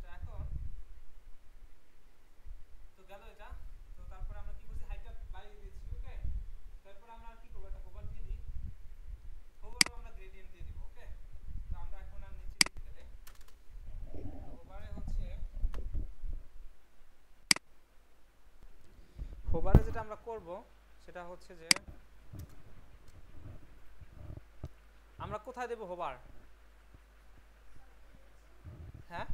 তো এখন তো গেল এটা। তো তারপরে আমরা কি করছি, হাইটটা বাড়িয়ে দিয়েছি। ওকে, তারপর আমরা আর কি করবো, একটা হোভার দিয়ে দিই। হোভারও আমরা গ্রেডিয়েন্ট দিয়ে দিব। ওকে, তো আমরা এখন আর নিচে লিখি তাহলে। হোভারে হচ্ছে, হোভারে যেটা আমরা করব সেটা হচ্ছে যে আমরা কোথায় দেব হোভার? হ্যাঁ,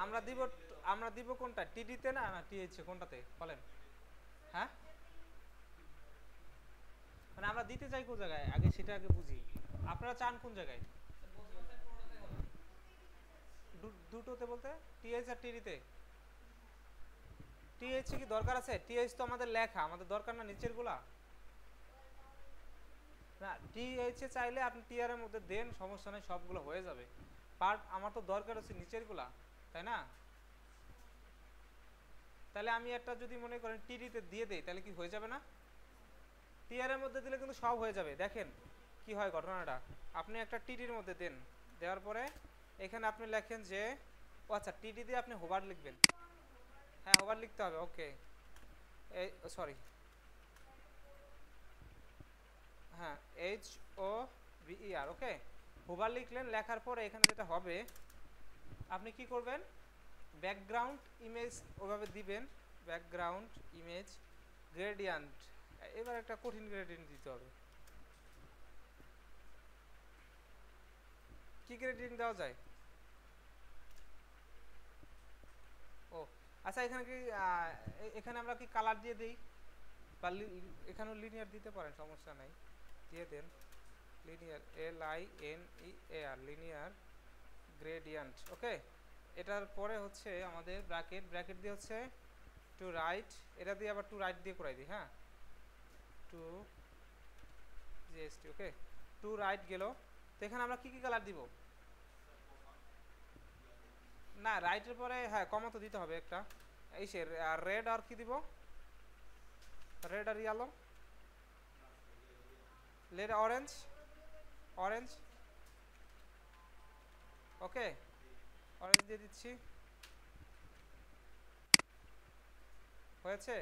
আমরা দিব, আমরা দিব কোনটা, টিডিতে না না টিএইচ কোনটাতে বলেন? হ্যাঁ, মানে আমরা দিতে চাই কোন জায়গায় আগে সেটা আগে বুঝি। আপনারা চান কোন জায়গায়? দুটোতে বলতে টিএইচ আর টিডিতে? টিএইচ কি দরকার আছে? টিএইচ তো আমাদের লেখা, আমাদের দরকার না নিচের গুলা। না, টিএইচ এ চাইলে আপনি টিআর এর মধ্যে দেন, সমস্যা নেই, সবগুলো হয়ে যাবে। পার্ট আমার তো দরকার হচ্ছে নিচের গুলা, তাই না? তাহলে আমি একটা যদি মনে করেন টিডিতে দিয়ে দেই তাহলে কি হয়ে যাবে না? টিআর এর মধ্যে দিলে কিন্তু সব হয়ে যাবে। দেখেন কি হয় ঘটনাটা, আপনি একটা টিডির মধ্যে দেন, দেওয়ার পরে এখানে আপনি লেখেন যে, ও আচ্ছা, টিডি দিয়ে আপনি হোভার লিখবেন। হ্যাঁ, হোভার লিখতে হবে। ওকে, এই সরি, হ্যাঁ, এইচ ও ভিইআর। ওকে, হোভার লিখলেন, লেখার পরে এখানে যেটা হবে আপনি কি করবেন, ব্যাকগ্রাউন্ড ইমেজ ওভাবে দিবেন, ব্যাকগ্রাউন্ড ইমেজ গ্রেডিয়েন্ট। এবার একটা কঠিন গ্রেডিয়েন্ট দিতে হবে। কি গ্রেডিয়েন্ট দেওয়া যায়? ও আচ্ছা, এখানে কি এখানে আমরা কি কালার দিয়ে দেই, বা এখানেও লিনিয়ার দিতে পারেন, সমস্যা নাই, দিয়ে দেন লিনিয়ার, LINEAR, লিনিয়ার গ্রেডিয়েন্ট। ওকে, এটার পরে হচ্ছে আমাদের ব্র্যাকেট, ব্র্যাকেট দিয়ে হচ্ছে টু রাইট, এটা দিয়ে আবার টু রাইট দিয়ে করাই দিই। হ্যাঁ, টু জিএসটি। ওকে, টু রাইট গেল। তো এখানে আমরা কি কি কালার দিব? না, রাইটের পরে হ্যাঁ কমা তো দিতে হবে একটা, এই সে রেড, আর কি দিব, রেড আর ইয়েলো, রেড অরেঞ্জ, অরেঞ্জ। ওকে, অরেঞ্জ দিয়ে দিচ্ছি, হয়েছে।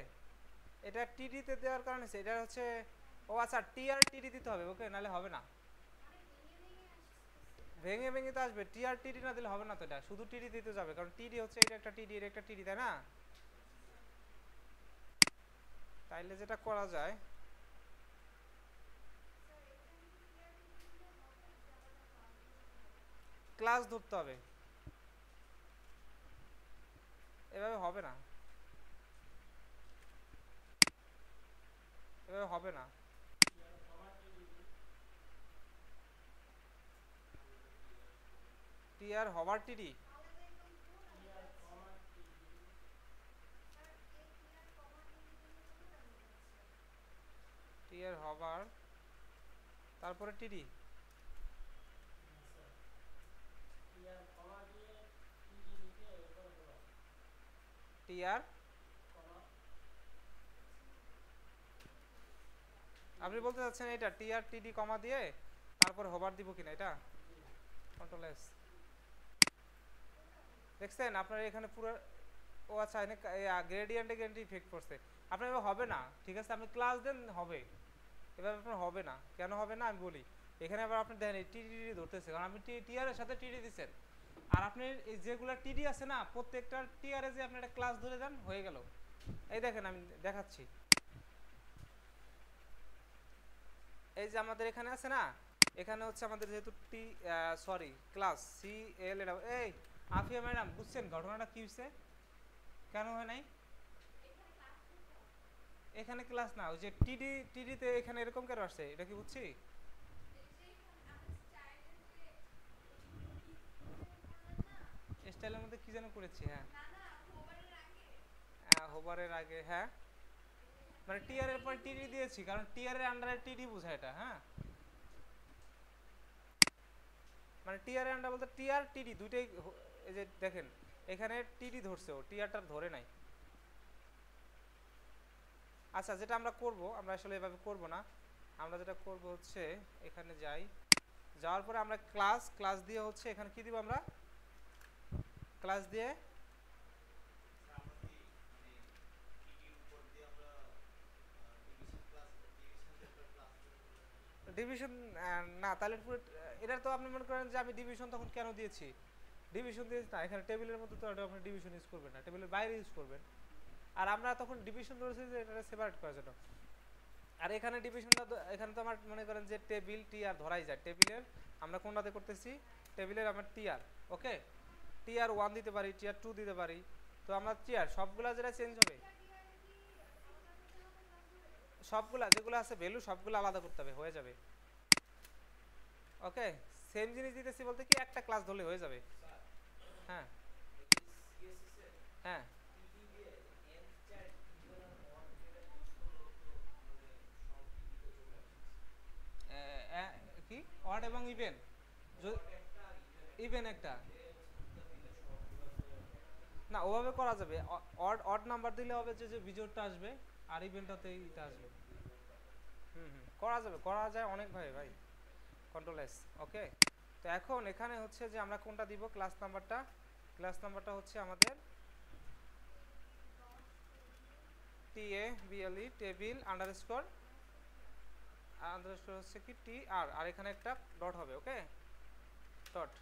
এটা টিডিতে দেওয়ার কারণে এটা হচ্ছে, ও আচ্ছা, টি আর টিডি দিতে হবে। ওকে, নাহলে হবে না, ভেঙে ভেঙে তো আসবে। টি আর টিডি না দিলে হবে না, তো এটা শুধু টিডি দিতে যাবে, কারণ টিডি হচ্ছে এটা একটা টিডি, এটা একটা টিডি, তাই না? তাইলে যেটা করা যায়, ক্লাস ধরতে হবে, এভাবে হবে না, এভাবে হবে না। টি আর হবার টিডি, টি আর হবার তারপরে টিডি, টি আর, আপনি বলতে চাচ্ছেন এটা টি আর টিডি কমা দিয়ে তারপর হোভার দিব কিনা, এটা কন্ট্রোল এস। দেখছেন আপনার এখানে পুরো, ও আচ্ছা, এখানে গ্রেডিয়েন্টে গ্রেডিয়েন্ট ইফেক্ট করছে। আপনার এভাবে হবে না, ঠিক আছে, আপনি ক্লাস দেন, হবে। এভাবে আপনার হবে না, কেন হবে না আমি বলি। এখানে আবার আপনি দেখেন টিডি ধরতেছে, কারণ আপনি টিআর এর সাথে টিডি দিচ্ছেন, আর আপনি এই যেগুলো টিডি আছে না, প্রত্যেকটা টিআর এ যে আপনি একটা ক্লাস ধরে দেন, হয়ে গেল। এই দেখেন আমি দেখাচ্ছি, এই যে আমাদের এখানে আছে না, এখানে হচ্ছে আমাদের যেহেতু টি, সরি, ক্লাস সি এল, এটা এই আফিয়া ম্যাডাম বুঝছেন ঘটনাটা কি হয়েছে, কেন হয় নাই? এখানে ক্লাস না, ওই যে টিডি, টিডিতে এখানে এরকম কেন আসছে, এটা কি বুঝছি? স্টাইলের মধ্যে কি যেন করেছি, হ্যাঁ, হোভারের আগে, হ্যাঁ, মানে টিআর এর পর টিডি দিয়েছি, কারণ টিআর এর আন্ডারে টিডি বোঝায় এটা। হ্যাঁ, মানে টিআর এন্ডা বলতে টিআর টিডি দুইটাই এই যে দেখেন এখানে টিডি ধরছে, ও টিআরটা ধরে নাই। আচ্ছা যেটা আমরা করব, আমরা আসলে এভাবে করব না, আমরা যেটা করব হচ্ছে এখানে যাই, যাওয়ার পরে আমরা ক্লাস দিয়ে হচ্ছে এখানে কি দিব, আমরা ক্লাস দিয়ে ডিভিশন না তাহলে পুরো এটা তো আপনি মনে করেন যে আমি ডিভিশন তখন কেন দিয়েছি, ডিভিশন দিয়েছি না, এখানে টেবিলের মধ্যে তো আপনি ডিভিশন ইউজ করবেন না, টেবিলের বাইরে ইউজ করবেন। আর আমরা তখন ডিভিশন ধরেছি যে এটা সেপারেট করার জন্য। আর এখানে ডিভিশনটা এখানে তো আমার মনে করেন যে টেবিল টিআর ধরাই যায়, টেবিলের আমরা কোনটাতে করতেছি, টেবিলের আমার টিআর, ওকে টিআর 1 দিতে পারি, টিআর 2 দিতে পারি। তো আমরা টিআর সবগুলা যেটা চেঞ্জ হবে, সবগুলা যেগুলো আছে ভ্যালু সবগুলো আলাদা করতে হবে, হয়ে যাবে। ওকে সেম জিনিস দিতেছি বলতে কি একটা ক্লাস ধরলে হয়ে যাবে। হ্যাঁ হ্যাঁ কি অড এবং ইভেন, ইভেন একটা না ওভাবে করা যাবে, অড অড নাম্বার দিলে হবে যে যে বিজোড়টা আসবে আর ইভেনটাতে এটা আসবে। করা যাবে, করা যায় অনেক ভাই ভাই, কন্ট্রোল এস। ওকে তো এখন এখানে হচ্ছে যে আমরা কোনটা দিব, ক্লাস নাম্বারটা হচ্ছে আমাদের TABLE টেবিল আন্ডারস্কোর হচ্ছে কি TR, আর এখানে একটা ডট হবে, ওকে ডট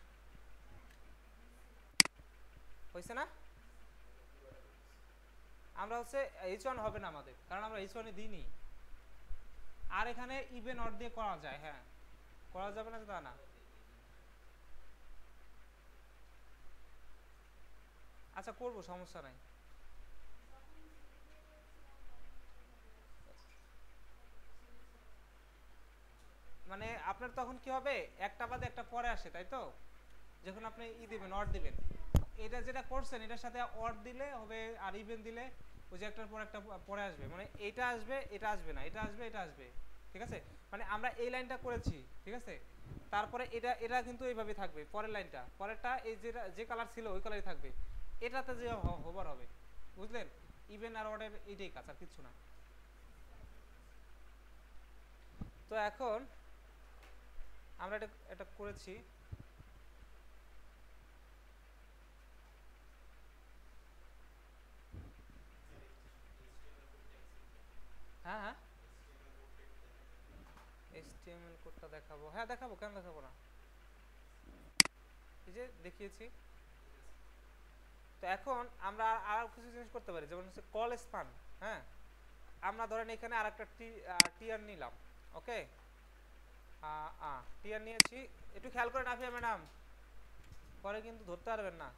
হয়েছে না। আমরা হচ্ছে H1 হবে না আমাদের, কারণ আমরা H1 এ দিইনি। আর এখানে ইভেন অড দিয়ে করা যায়, হ্যাঁ করা যাবে না তা না। আচ্ছা করব, সমস্যা নাই। মানে আপনার তখন কি হবে, একটা বাদে একটা পরে আসে, তাই তো যখন আপনি দিবেন অড দিবেন, এটা যেটা করছেন এটার সাথে অড দিলে হবে আর ইভেন দিলে ওই যে একটার পর একটা পরে আসবে, মানে এটা আসবে এটা আসবে না, এটা আসবে এটা আসবে, ঠিক আছে। মানে আমরা এই লাইনটা করেছি, ঠিক আছে, তারপরে এটা এটা কিন্তু এইভাবে থাকবে, পরের লাইনটা পরেরটা এই যেটা যে কালার ছিল ওই কালারই থাকবে, এটাতে যে হোভার হবে, বুঝলেন। ইভেন আর অডের এইটাই কাজ, আর কিছু না। তো এখন আমরা এটা এটা করেছি, হ্যাঁ হ্যাঁ HTML কোডটা দেখাবো, হ্যাঁ দেখাবো, কেন দেখাবো না, এই যে দেখিয়েছি। তো এখন আমরা আর কিছু জিনিস করতে পারি, যেমন হচ্ছে কল স্পান। হ্যাঁ আমরা ধরেন এখানে আরেকটা টিআর নিলাম, ওকে টিআর নিয়েছি, একটু খেয়াল করে নাফিয়া ম্যাডাম, পরে কিন্তু ধরতে পারবেন না।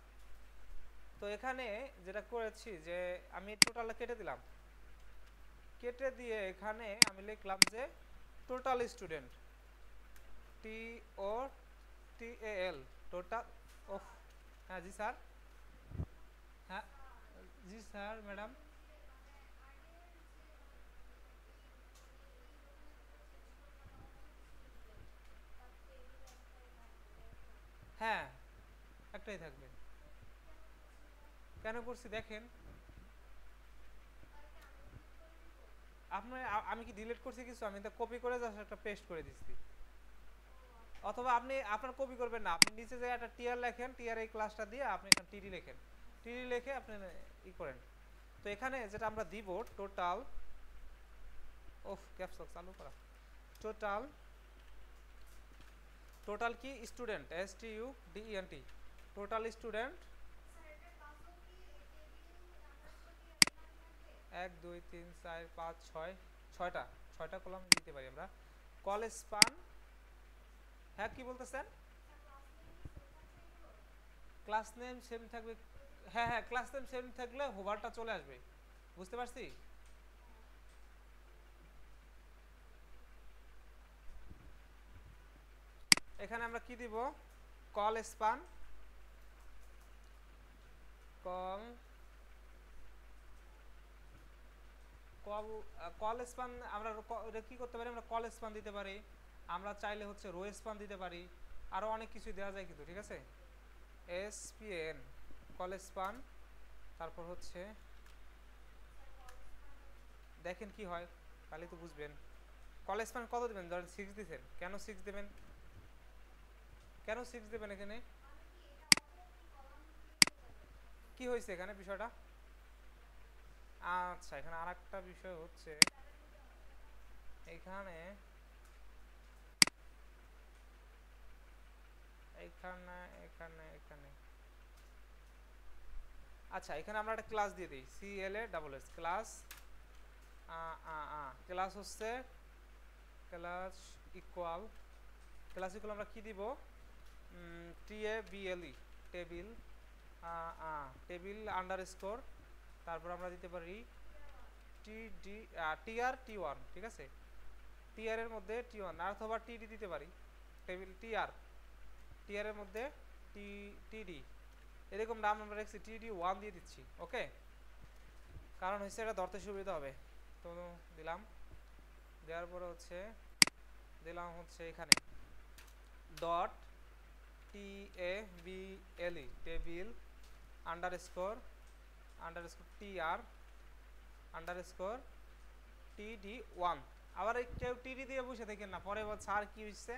তো এখানে যেটা করেছি যে আমি টোটালটা কেটে দিলাম, কেটে দিয়ে এখানে আমি লিখলাম যে টোটাল স্টুডেন্ট, TOTAL টোটাল। ওফ হ্যাঁ জি স্যার, হ্যাঁ জি স্যার ম্যাডাম, হ্যাঁ একটাই থাকবে। কেন করছি দেখেন, আপনার আমি কি ডিলিট করছি কিছু, আমি তো কপি করে জাস্ট একটা পেস্ট করে দিচ্ছি। অথবা আপনি আপনার কপি করবেন না, আপনি নিচে যে একটা টিআর লেখেন, টিআর এই ক্লাসটা দিয়ে আপনি এখানে টিডি লেখেন, টিডি লিখে আপনি ই করেন। তো এখানে যেটা আমরা দিব টোটাল, ওফ ক্যাপসলক চালু করা, টোটাল, টোটাল কি স্টুডেন্ট, STUDENT, টোটাল স্টুডেন্ট 1 2 3 4 5 6, ছয়টা ছয়টা কলাম দিতে পারি আমরা। কল স্পান, হ্যাঁ কি বলতেছেন, ক্লাস নেম সেম থাকবে, হ্যাঁ হ্যাঁ ক্লাস নেম সেম থাকলে হোভারটা চলে আসবে, বুঝতে পারছি। এখানে আমরা কি দিব, call span, call call call span আমরা কি করতে পারি, আমরা কল স্পান দিতে পারি, আমরা চাইলে হচ্ছে রো স্পান দিতে পারি, আরও অনেক কিছু দেওয়া যায় কিন্তু, ঠিক আছে। SPN কলেজ পান, তারপর হচ্ছে দেখেন কি হয়, তাহলে তো বুঝবেন। কলেজ পান কত দেবেন? ধরেন 6 দিচ্ছেন, কেন 6 দেবেন? কেন 6 দেবেন এখানে? কি হয়েছে এখানে বিষয়টা? আচ্ছা, এখানে আর একটা বিষয় হচ্ছে, এখানে এখানে এখানে এখানে আচ্ছা, এখানে আমরা একটা ক্লাস দিয়ে দিই, CLA ক্লাস। ক্লাস হচ্ছে ক্লাস ইকুয়াল, আমরা কি দিব? TABLE, টেবিল, টেবিল আন্ডারস্কোর, তারপর আমরা দিতে পারি TD, TR T1, ঠিক আছে। TR এর মধ্যে T1 অথবা TD দিতে পারি, টেবিল TR এর মধ্যে TD, এরকম নাম আমরা রেখেছি, TD1 দিয়ে দিচ্ছি, ওকে। কারণ হচ্ছে এটা ধরতে সুবিধা হবে, তো দিলাম। দেওয়ার পরে হচ্ছে দিলাম হচ্ছে এখানে dot TABLE, table underscore TR underscore TD1। আবার কেউ TD দিয়ে বসে দেখেন না, পরে স্যার কি হচ্ছে,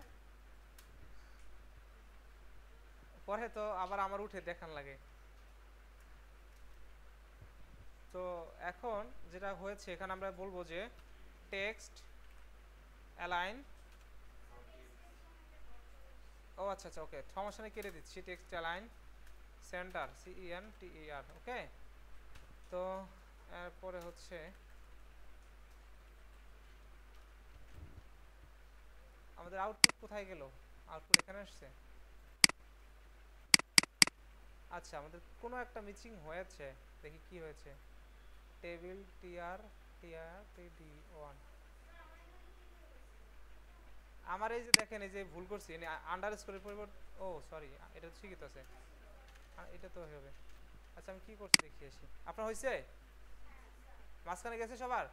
পরে তো আবার আমার উঠে দেখান লাগে। তো এখন যেটা হয়েছে, এখানে আমরা বলবো যে টেক্সট অ্যালাইন, ও আচ্ছা আচ্ছা, ওকে, সমস্যা নেই, কেটে দিচ্ছি। টেক্সট অ্যালাইন সেন্টার, CENTER, ওকে। তো এরপরে হচ্ছে আমাদের আউটপুট কোথায় গেল? আউটপুট এখানে আসছে। আচ্ছা, আমাদের কোনো একটা মিসিং হয়েছে, দেখি কি হয়েছে। টেবিল TD1, আমার এই যে দেখেন, এই যে ভুল করছি, আন্ডারস্কোরের পরিবর্তে, ও সরি, এটা তো ঠিকই তো আছে, এটা তো হবে। আচ্ছা, আমি কি করছি দেখি আসি। আপনার হয়েছে? মাঝখানে গেছে সবার?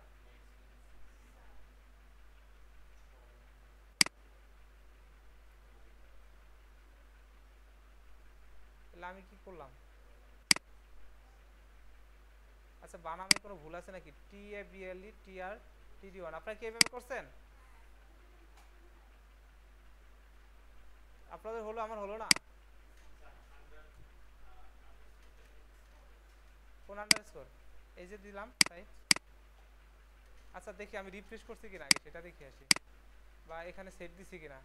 তাহলে আমি কি করলাম? আচ্ছা, বানামে কোনো ভুল আছে নাকি? TABLE TRTD1, আপনারা কি এভাবে করছেন? আপনাদের হলো, আমার হলো না। কোন আন্ডারস্কোর? এই যে দিলাম, তাই। আচ্ছা, দেখি আমি রিফ্রেশ করছি কিনা আগে সেটা দেখে আসি, বা এখানে সেট দিছি কিনা।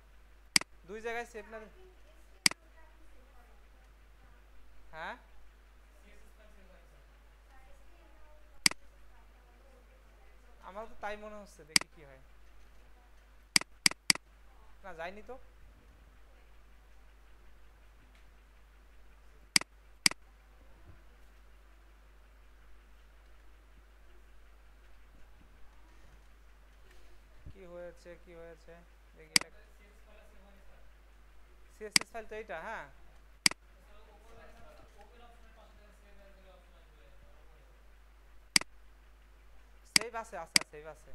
দুই জায়গায় সেট না, হ্যাঁ। আমার তো তাই মনে হচ্ছে, দেখি কি হয়। না, যায়নি তো। কি হয়েছে, কি হয়েছে দেখি। CSS ফাইল তো এইটা, হ্যাঁ। সেভ আছে, আছে, সেভ আছে।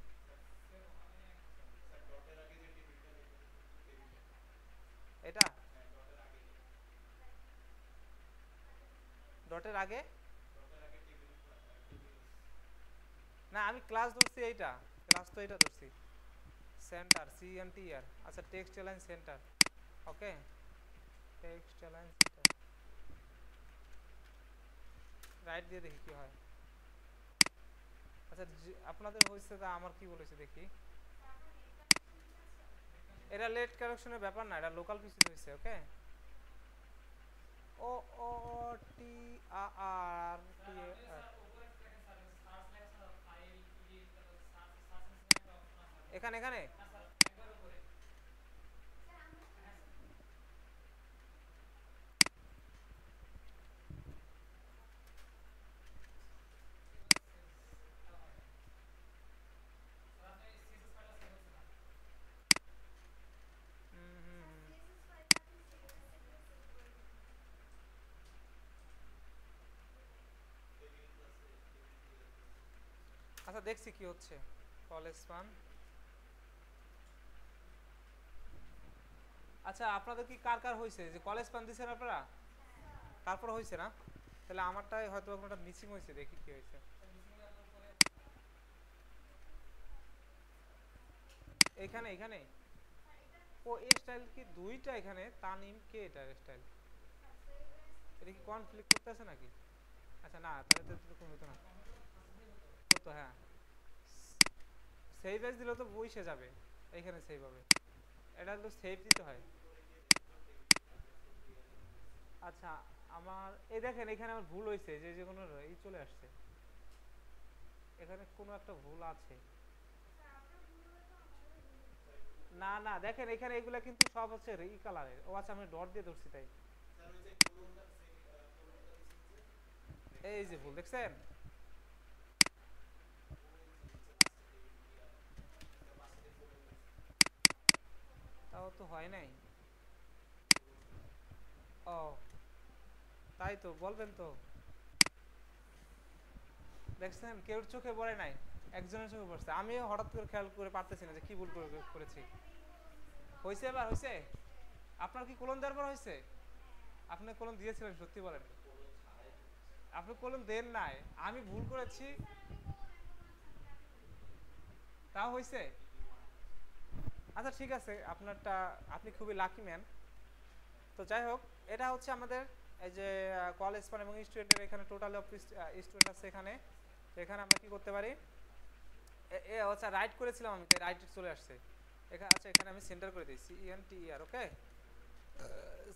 এটা ডটের আগে, না আমি ক্লাস ধরছি এইটা, ক্লাস তো এটা ধরছি, সেন্টার CENTER। আচ্ছা, টেক্সট অ্যালাইন সেন্টার, ওকে। টেক্সট অ্যালাইন সেন্টার, রাইট দিয়ে দেখি কি হয়। আচ্ছা, আপনাদের হয়েছে, তা আমার কি বলেছে দেখি। এটা লেট কারেকশনের ব্যাপার না, এটা লোকাল পিসি হয়েছে, ওকে। ও ও টি আর টি আর, এখানে এখানে হুম, হুম, হুম। আচ্ছা, দেখছি কি হচ্ছে। কলেজ ফান, আচ্ছা আপনাদের কি কার কার হয়েছে যে কলেজ পান দিচ্ছেন আপনারা? তারপর হয়েছে না? তাহলে আমারটাই হয়তো কোনোটা মিসিং হয়েছে, দেখি কি হয়েছে। এখানে এখানে ও এই স্টাইল কি দুইটা এখানে, তানিম কে এটা স্টাইল? এটা কি কনফ্লিক্ট করতেছে নাকি? আচ্ছা না, তাহলে তো এরকম হতো না। হতো হ্যাঁ, সেভ এজ দিলে তো বইসে যাবে, এখানে সেভ হবে। এটা তো সেভ দিতে হয়। আচ্ছা আমার এই দেখেন এখানে আমার ভুল হয়েছে, যে যে কোনো এই চলে আসছে, এখানে কোনো একটা ভুল আছে। না না দেখেন এখানে এগুলা কিন্তু সব হচ্ছে ই কালারের। ও আচ্ছা আমি ডট দিয়ে ধরছি তাই। এই যে ভুল দেখছেন। তাও তো হয় নাই। ও তাই তো বলবেন তো। দেখছেন কেউর চোখে পড়ে নাই, একজনের চোখে পড়ছে। আমিও হঠাৎ করে খেয়াল করে পারতেছি না যে কি ভুল করেছি। হয়েছে এবার হয়েছে। আপনার কি কোলন দেওয়ার পর হয়েছে? আপনি কোলন দিয়েছিলেন সত্যি বলেন? আপনি কোলন দেন নাই, আমি ভুল করেছি তাও হয়েছে। আচ্ছা ঠিক আছে, আপনারটা আপনি খুবই লাকি ম্যান। তো যাই হোক, এটা হচ্ছে আমাদের এই যে কলেজ ফান এবং স্টুডেন্টের এখানে টোটাল অফ স্টুডেন্ট আছে এখানে। তো এখানে আমরা কি করতে পারি, আচ্ছা রাইট করেছিলাম আমি, তাই রাইট চলে আসছে এখানে। আচ্ছা এখানে আমি সেন্টার করে দিই, CENTER, ওকে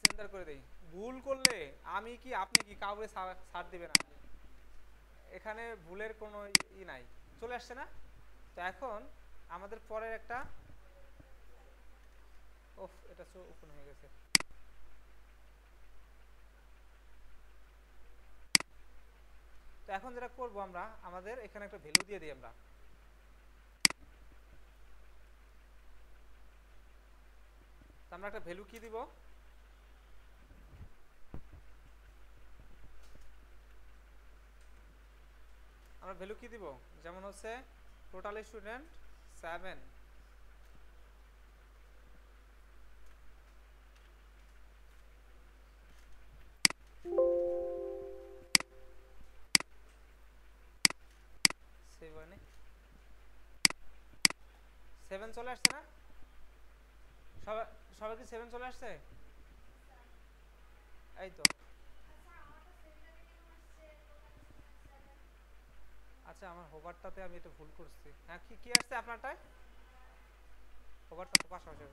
সেন্টার করে দেই। ভুল করলে আমি কি আপনি কি কাউকে ছাড় দিবে না, এখানে ভুলের কোনো ই নাই, চলে আসছে না? তো এখন আমাদের পরের একটা, ওফ এটা ওপেন হয়ে গেছে। তো এখন যেটা করব আমরা, আমাদের এখানে একটা ভ্যালু দিয়ে দিই আমরা। তো আমরা একটা ভ্যালু কি দিব, আমরা ভ্যালু কি দিব, যেমন হচ্ছে টোটাল স্টুডেন্ট 7। 7 চলে আসছে না? সবাই সবাই কি 7 চলে আসছে? এই তো। আচ্ছা আমার হোভারটাতে আমি এটা ভুল করছি। হ্যাঁ কি কি আসছে আপনারটায়? হোভারটা তো পাশাপাশি।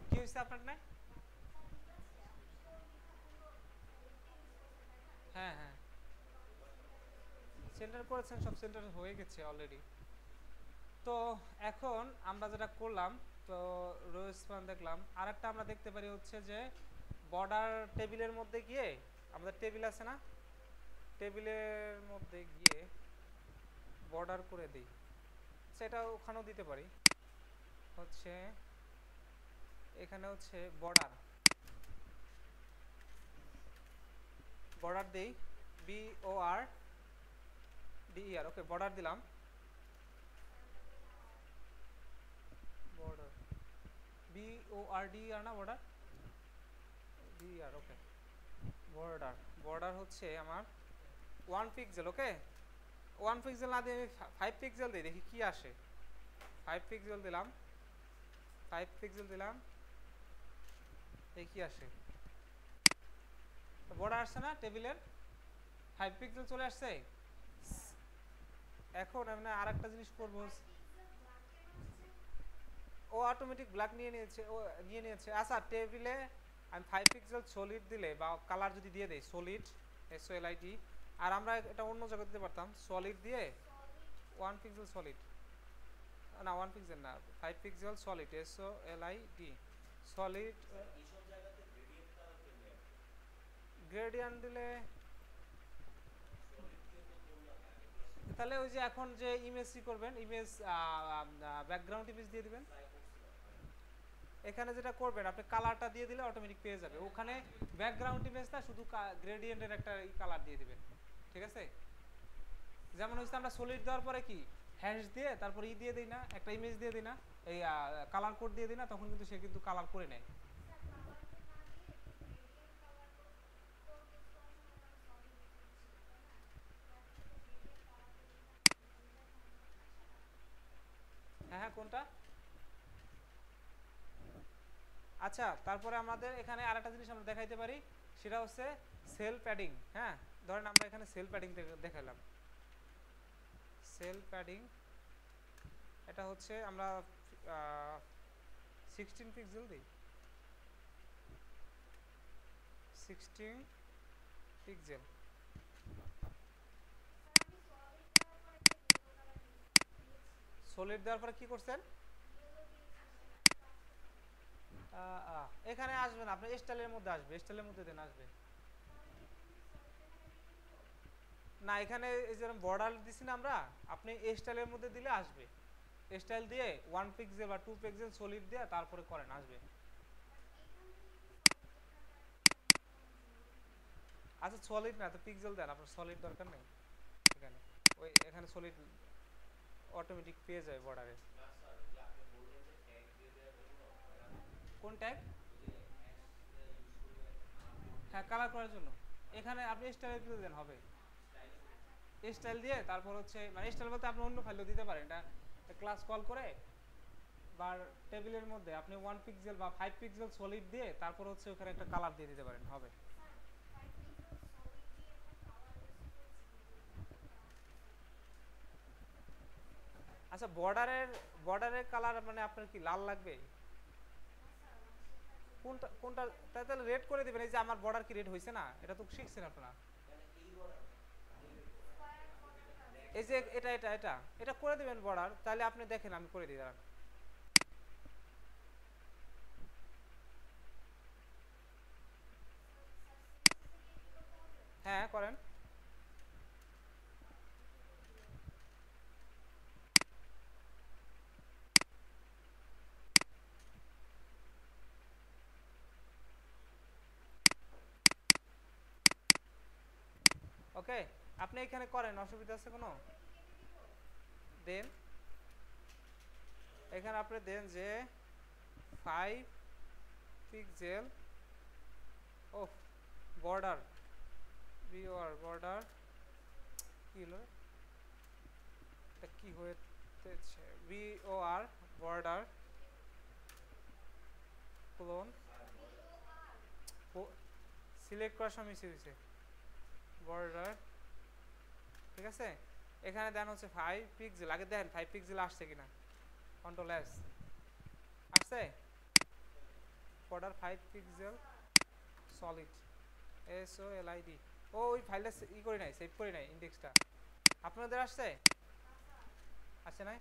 কি হয়েছে আপনারটায়? হ্যাঁ হ্যাঁ সেন্টার করেছেন, সব সেন্টার হয়ে গেছে অলরেডি। তো এখন আমরা যেটা করলাম, তো রোজ ফান দেখলাম। আর একটা আমরা দেখতে পারি হচ্ছে যে বর্ডার টেবিলের মধ্যে গিয়ে, আমাদের টেবিল আছে না, টেবিলের মধ্যে গিয়ে বর্ডার করে দিই, সেটা ওখানেও দিতে পারি। হচ্ছে এখানে হচ্ছে বর্ডার, বর্ডার দেই, BORDER, ওকে বর্ডার দিলাম। বর্ডার BORDER না, বর্ডার BR, ওকে বর্ডার। বর্ডার হচ্ছে আমার 1 পিক্সেল, ওকে 1 পিক্সেল না দিয়ে আমি 5 পিক্সেল দিই, দেখি কি আসে। 5 পিক্সেল দিলাম, 5 পিক্সেল দিলাম, দেখি কি আসে। বর্ডার আসছে না টেবিলের, 5 পিক্সেল চলে আসছে। এখন আমি আর একটা জিনিস করবো, ও অটোমেটিক ব্ল্যাক নিয়ে নিয়েছে, ও নিয়ে নিয়েছে। আচ্ছা টেবিলে আমি 5 পিক্সেল সলিড দিলে বা কালার যদি দিয়ে দেই সলিড, SOLID, আর আমরা এটা অন্য জায়গায় দিতে পারতাম সলিড দিয়ে 1 পিক্সেল সলিড, না 1 পিক্সেল না, 5 pixel solid, SOLID solid. Gradient দিলে তাহলে ওই যে এখন যে ইমেজ কি করবেন, ইমেজ ব্যাকগ্রাউন্ড ইমেজ দিয়ে দিবেন। এখানে যেটা করবেন আপনি কালারটা দিয়ে দিলে অটোমেটিক পেয়ে যাবে, ওখানে ব্যাকগ্রাউন্ড ইমেজ না, শুধু গ্রেডিয়েন্টের একটা কালার দিয়ে দিবেন, ঠিক আছে? যেমন হচ্ছে আমরা সলিড দেওয়ার পরে কি হ্যাশ দিয়ে তারপর দিয়ে দিই না, একটা ইমেজ দিয়ে দিই না, এই কালার কোড দিয়ে দিই না, তখন কিন্তু সে কিন্তু কালার করে নেয়। হ্যাঁ হ্যাঁ, কোনটা? আচ্ছা, তারপরে আমাদের এখানে আরেকটা জিনিস আমরা দেখাইতে পারি, সেটা হচ্ছে সেল প্যাডিং। হ্যাঁ, ধরেন আমরা এখানে সেল প্যাডিং দেখালাম। সেল প্যাডিং এটা হচ্ছে আমরা 16 পিক্সেল দিই, 16 পিক্সেল। সলিড দেওয়ার পরে কি করছেন? এখানে আসবে না, আপনার স্টাইলের মধ্যে আসবে, স্টাইলের মধ্যে দেন আসবে না। এখানে এই যে বর্ডার দিছি না আমরা, আপনি স্টাইলের মধ্যে দিলে আসবে। স্টাইল দিয়ে 1 পিক্সেল বা 2 পিক্সেল সলিড দিয়ে তারপরে করেন, আসবে। আচ্ছা সলিড না তো পিক্সেল দেন, আপনার সলিড দরকার নেই এখানে। ওই এখানে সলিড অটোমেটিক পেয়ে যায় বর্ডারে। কোন ট্যাগ? হ্যাঁ, কালার করার জন্য। এখানে আপনি স্টাইল দিয়ে দেন, হবে। স্টাইল দিয়ে তারপর হচ্ছে, মানে স্টাইল বলতে আপনি অন্য ফাইলও দিতে পারেন, এটা ক্লাস কল করে বা টেবিলের মধ্যে আপনি 1 পিক্সেল বা 5 পিক্সেল সলিড দিয়ে তারপর হচ্ছে ওখানে একটা কালার দিয়ে দিতে পারেন, হবে। আচ্ছা, বর্ডারের কালার মানে আপনার কি লাল লাগবে? কোনটা কোনটা? তাহলে রেড করে দিবেন। এই যে আমার বর্ডার কি রেড হইছে না? এটা তো শিখছেন আপনারা। এই যে এটা এটা এটা এটা করে দিবেন বর্ডার, তাহলে আপনি দেখেন আমি করে দিই, দাঁড়ান। হ্যাঁ করেন। ওকে, আপনি এখানে করেন, অসুবিধা আছে কোনো? দেন এখানে আপনি দেন যে 5 পিক্সেল ও বর্ডার, বিওর বর্ডার, কি হলো এটা, কি হয়েছে? বিওর বর্ডার ক্লোন, সিলেক্ট করার সময় মিশে দিয়েছে বর্ডার, ঠিক আছে। এখানে দেন হচ্ছে 5 পিক্সেল, আগে দেখেন 5 পিক্সেল আসছে কিনা, কন্ট্রোল এস, আসছে বর্ডার 5 পিক্সেল সলিড, SOLID। ও ওই ফাইলটা ই করি নাই, সেভ করি নাই ইন্ডেক্সটা। আপনাদের আসছে? আসছে নাই?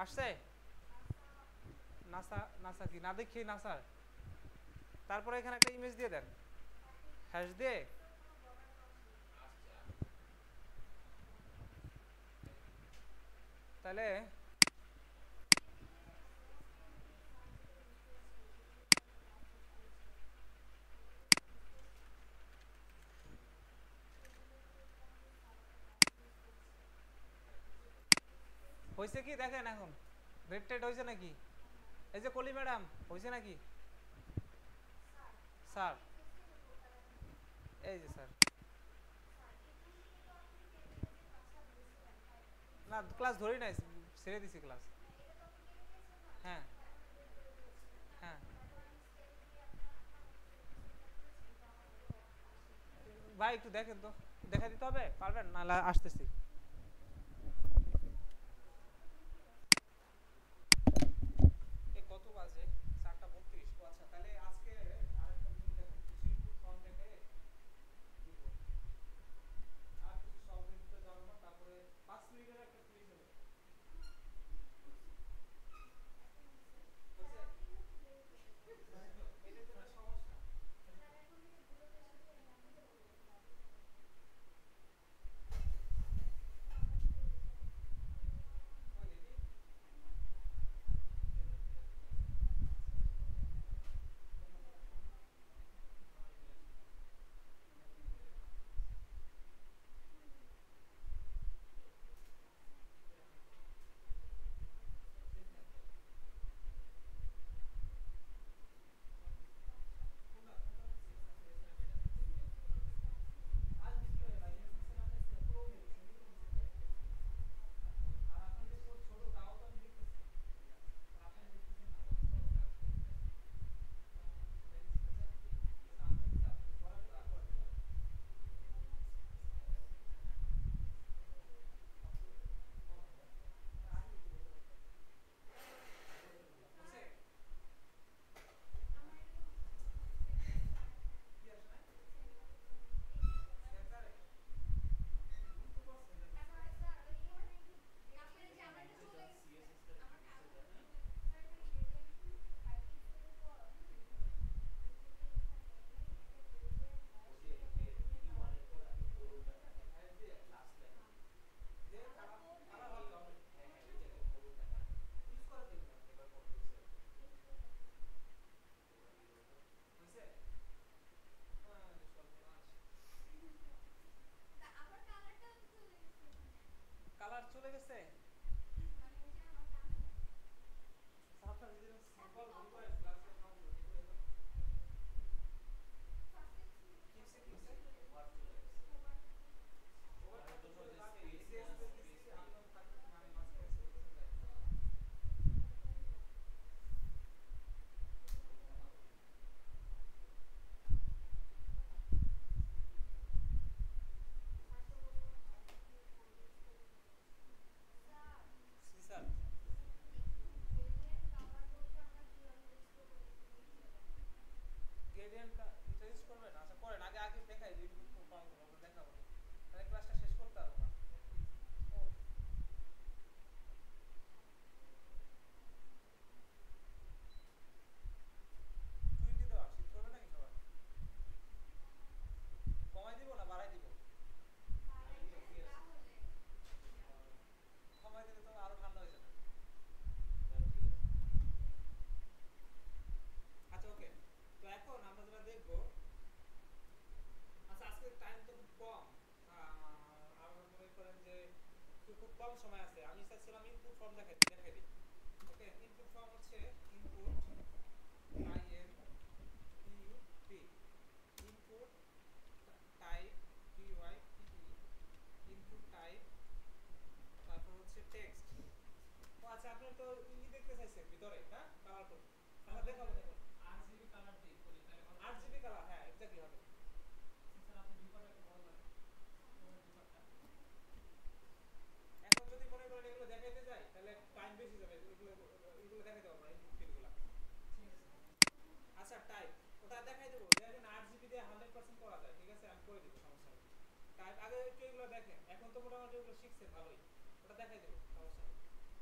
আসছে? নাসা, নাসা কি না দেখি নাসার। তারপরে এখানে একটা ইমেজ দিয়ে দেন হ্যাশ দিয়ে। তাহলে হয়েছে কি দেখেন, এখন রেড টেড হয়েছে নাকি? এই যে কলি ম্যাডাম, হয়েছে নাকি? স্যার, এই যে স্যার, না ক্লাস ধরি নাই, ছেড়ে দিছি ক্লাস। হ্যাঁ হ্যাঁ, ভাই একটু দেখেন তো, দেখা দিতে হবে, পারবেন না? আসতেছি। কত বাজে? 4:32। আচ্ছা তাহলে আজকে আরেকটা জিনিস দেখেন, কিছু ইনপুট ফর্ম দেখে দিব, আর কিছু সলভ করতে যাবো না, তারপরে 5 মিনিটের একটা কুইজ হবে। কম সময় আছে, আমি চাচ্ছিলাম ইনপুট ফর্ম দেখাই দিই। ওকে, ইনপুট ফর্ম হচ্ছে input INPUT, input type TYPE, input type, তারপর হচ্ছে টেক্সট। ও আচ্ছা, আপনি তো দেখতে চাইছেন ভিতরে না কালারফুল, আমরা দেখাবো দেখুন। RGB কালার দিই বলি তাহলে ভালো। RGB কালার, হ্যাঁ এক্স্যাক্টলি হবে। স্যার আপনি বিপারটা একটু বড় করেন, বিপারটা এখন যদি মনে করেন এগুলো দেখাইতে যাই তাহলে টাইম বেশি যাবে, এগুলো দেখাইতে পারবো না, ইনপুট ফিল্ডগুলো। ঠিক আছে, আচ্ছা টাইপ ওটা দেখাই দেবো, দেখেন 8 GB দিয়ে 100% করা যায়, ঠিক আছে আমি করে দিব, সমস্যা নেই। টাইপ আগে একটু এগুলো দেখেন, এখন তো মোটামুটি এগুলো শিখছেন ভালোই, ওটা দেখাই দেবো, সমস্যা নেই।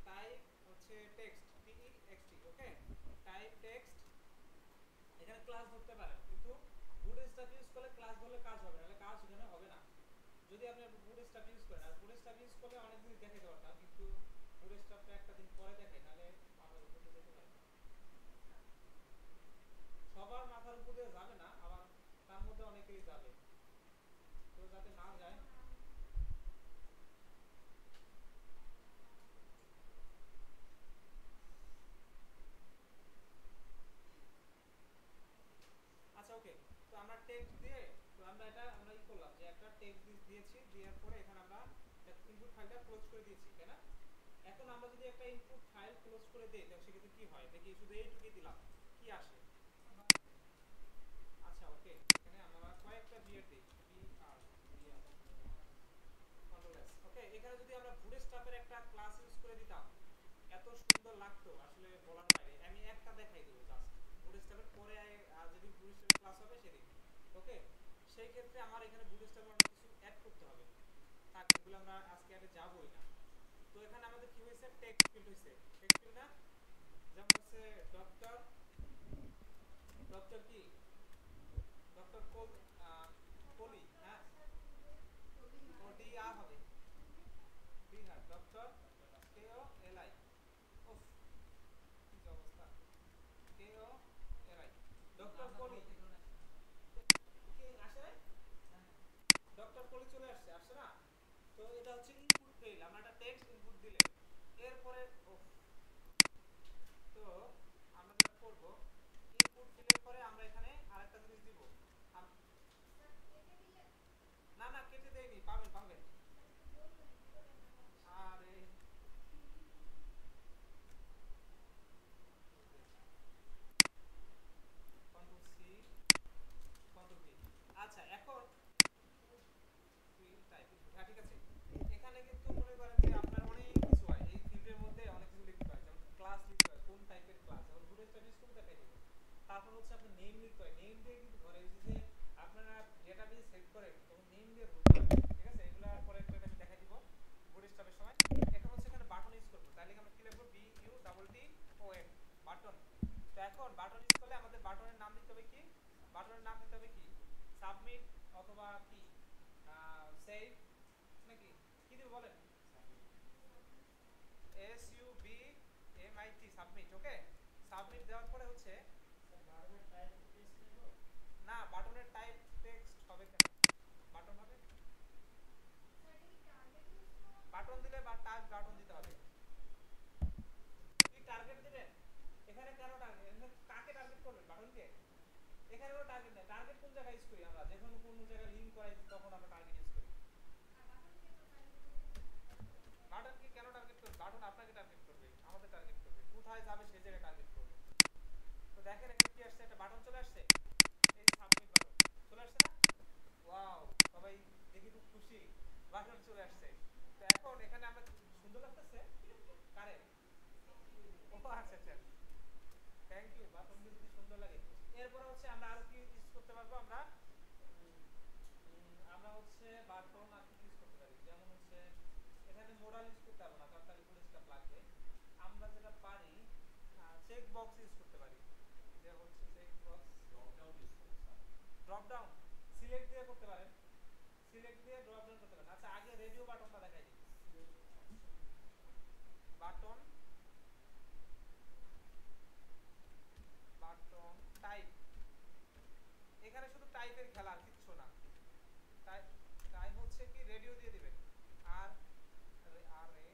টাইপ হচ্ছে টেক্সট, TEXT, ওকে, টাইপ টেক্সট। এখানে ক্লাস ধরতে পারেন, কিন্তু বুটস্ট্র্যাপ ইউজ করলে ক্লাস ধরলে কাজ হবে না, কাজ এখানে হবে না যদি আপনি বুটস্ট্র্যাপ ইউজ করেন। আর বুটস্ট্র্যাপ ইউজ করলে অনেক জিনিস দেখাইতে পারতাম, কিন্তু বুটস্ট্র্যাপটা একটা দিন পরে দেখাই, নাহলে মাথার উপর দিয়ে যেতে পারে। সবার মাথার উপর দিয়ে যাবে না, আবার তার মধ্যে অনেকেই যাবে, তো যাতে না যায়। আচ্ছা ওকে, তো আমরা টেক্সট দিয়ে, তো আমরা করলাম যে একটা টেক্সট দিয়েছি, দেওয়ার পরে এখানে আমরা ইনপুট ফাইলটা ক্লোজ করে দিয়েছি, তাই না? এখন আমরা যদি একটা ইনপুট ফাইল ক্লোজ করে দেই তাহলে সেক্ষেত্রে কি হয় দেখি, শুধু এইটুকুই দিলাম, কি আসে? আচ্ছা ওকে, এখানে আমরা কয়েকটা বিয়ার দিই, বিআর বিআর কন্ট্রোল এস। ওকে, এখানে যদি আমরা বুটস্ট্র্যাপের একটা ক্লাস ইউজ করে দিতাম এত সুন্দর লাগতো, আসলে বলার বাইরে। আমি একটা দেখাই দেবো জাস্ট, বুটস্ট্র্যাপের পরে যদি বুটস্ট্র্যাপের ক্লাস হবে সেদিন। ওকে, সেই ক্ষেত্রে আমার এখানে বুটস্ট্র্যাপের অনেক কিছু অ্যাড করতে হবে, থাক এগুলো আমরা আজকে অ্যাডে যাবোই না। তো এখানে আমাদের কি হয়েছে, টেক্সট ফিল্ড হয়েছে, টেক্সট ফিল্ড না, যেমন হচ্ছে ডক্টর, ডক্টর কি, ডক্টর কলি, হ্যাঁ ও ডি আর হবে, ডি আর ডক্টর, KOLI, ওফ কি যে অবস্থা, KOLI, ডক্টর কলি, কি আসে নাই, ডক্টর কলি চলে আসছে, আসছে না? তো এটা হচ্ছে ইনপুট ফাইল, আমরা একটা টেক্সট ইনপুট দিলে এরপরে তো আমরা যেটা করব, ইনপুট দিলে পরে আমরা এখানে আরেকটা জিনিস দিব। না না কেটে দেইনি, পাবেন পাবেন। আরে কন্ট্রোল সি, কন্ট্রোল ভি। আচ্ছা এখন টাইপ, হ্যাঁ ঠিক আছে। এখানে কিন্তু মনে করেন যে আপনার অনেক কিছু হয়, এই ফিল্ডের মধ্যে অনেক কিছু লিখতে হয়, যেমন ক্লাস লিখতে হয়, কোন টাইপের ক্লাস, এবং বুট স্ট্র্যাপ ইউজ করতে দেখাই দেবো। তারপর হচ্ছে আপনার নেম লিখতে হয়, নেম দিয়ে কিন্তু ধরে যে আপনারা ডেটাবেস সেভ করেন তখন নেম দিয়ে ধরতে হয়, ঠিক আছে? এগুলো পরে একটা আমি দেখাই দিব বুট স্ট্র্যাপের সময়। এখন হচ্ছে এখানে বাটন ইউজ করব, তাহলে আমরা কি লিখব, BUTTON, বাটন। তো এখন বাটন ইউজ করলে আমাদের বাটনের নাম দিতে হবে কি, বাটনের নাম দিতে হবে কি, সাবমিট অথবা কি সেভ, নাকি কি দিব বলেন, SUBMIT, সাবমিট। ওকে, সাবমিট দেওয়ার পরে হচ্ছে না, বাটনের টাইপ টেক্সট হবে কেন, বাটন হবে, বাটন দিলে বা টাচ বাটন দিতে হবে। কি টার্গেট দিবেন এখানে, কেন টার্গেট, কাকে টার্গেট করবেন, বাটনকে? এখানে কোনো টার্গেট নেই, টার্গেট কোন জায়গায় ইউজ করি আমরা, যখন কোনো জায়গায় লিংক করাই তখন আমরা টার্গেট ইউজ করি। বাটন কি কেন টার্গেট করবে, বাটন আপনাকে টার্গেট করবে, আমাদের টার্গেট করবে, কোথায় যাবে সেই জায়গায় টার্গেট করবে। তো দেখেন এখানে কি আসছে, একটা বাটন চলে আসছে, এই সাবমিট বাটন চলে আসছে না? ওয়াও, সবাই দেখি খুব খুশি, বাটন চলে আসছে। তো এখন এখানে আমরা সুন্দর লাগতেছে কারে, ও আচ্ছা আচ্ছা, থ্যাংক ইউ, বাটন যদি সুন্দর লাগে। এরপর হচ্ছে আমরা আর কি ইউজ করতে পারবো, আমরা হচ্ছে বাটন আর কি ইউজ করতে পারি, যেমন হচ্ছে এখানে মোডাল ইউজ করতে পারবো না কারণ তাহলে ফুল স্টপ লাগবে। আমরা যেটা পারি, চেক বক্স ইউজ করতে পারি, যে হচ্ছে check box, drop down select দিয়ে করতে পারেন, সিলেক্ট দিয়ে ড্রপ ডাউন করতে পারেন। আচ্ছা আগে রেডিও বাটনটা দেখাই দিই, বাটন, বাটন টাইপ, এখানে শুধু টাইপের খেলা আর কিচ্ছু না। টাইপ, টাইপ হচ্ছে কি রেডিও দিয়ে দিবেন, আর আর এ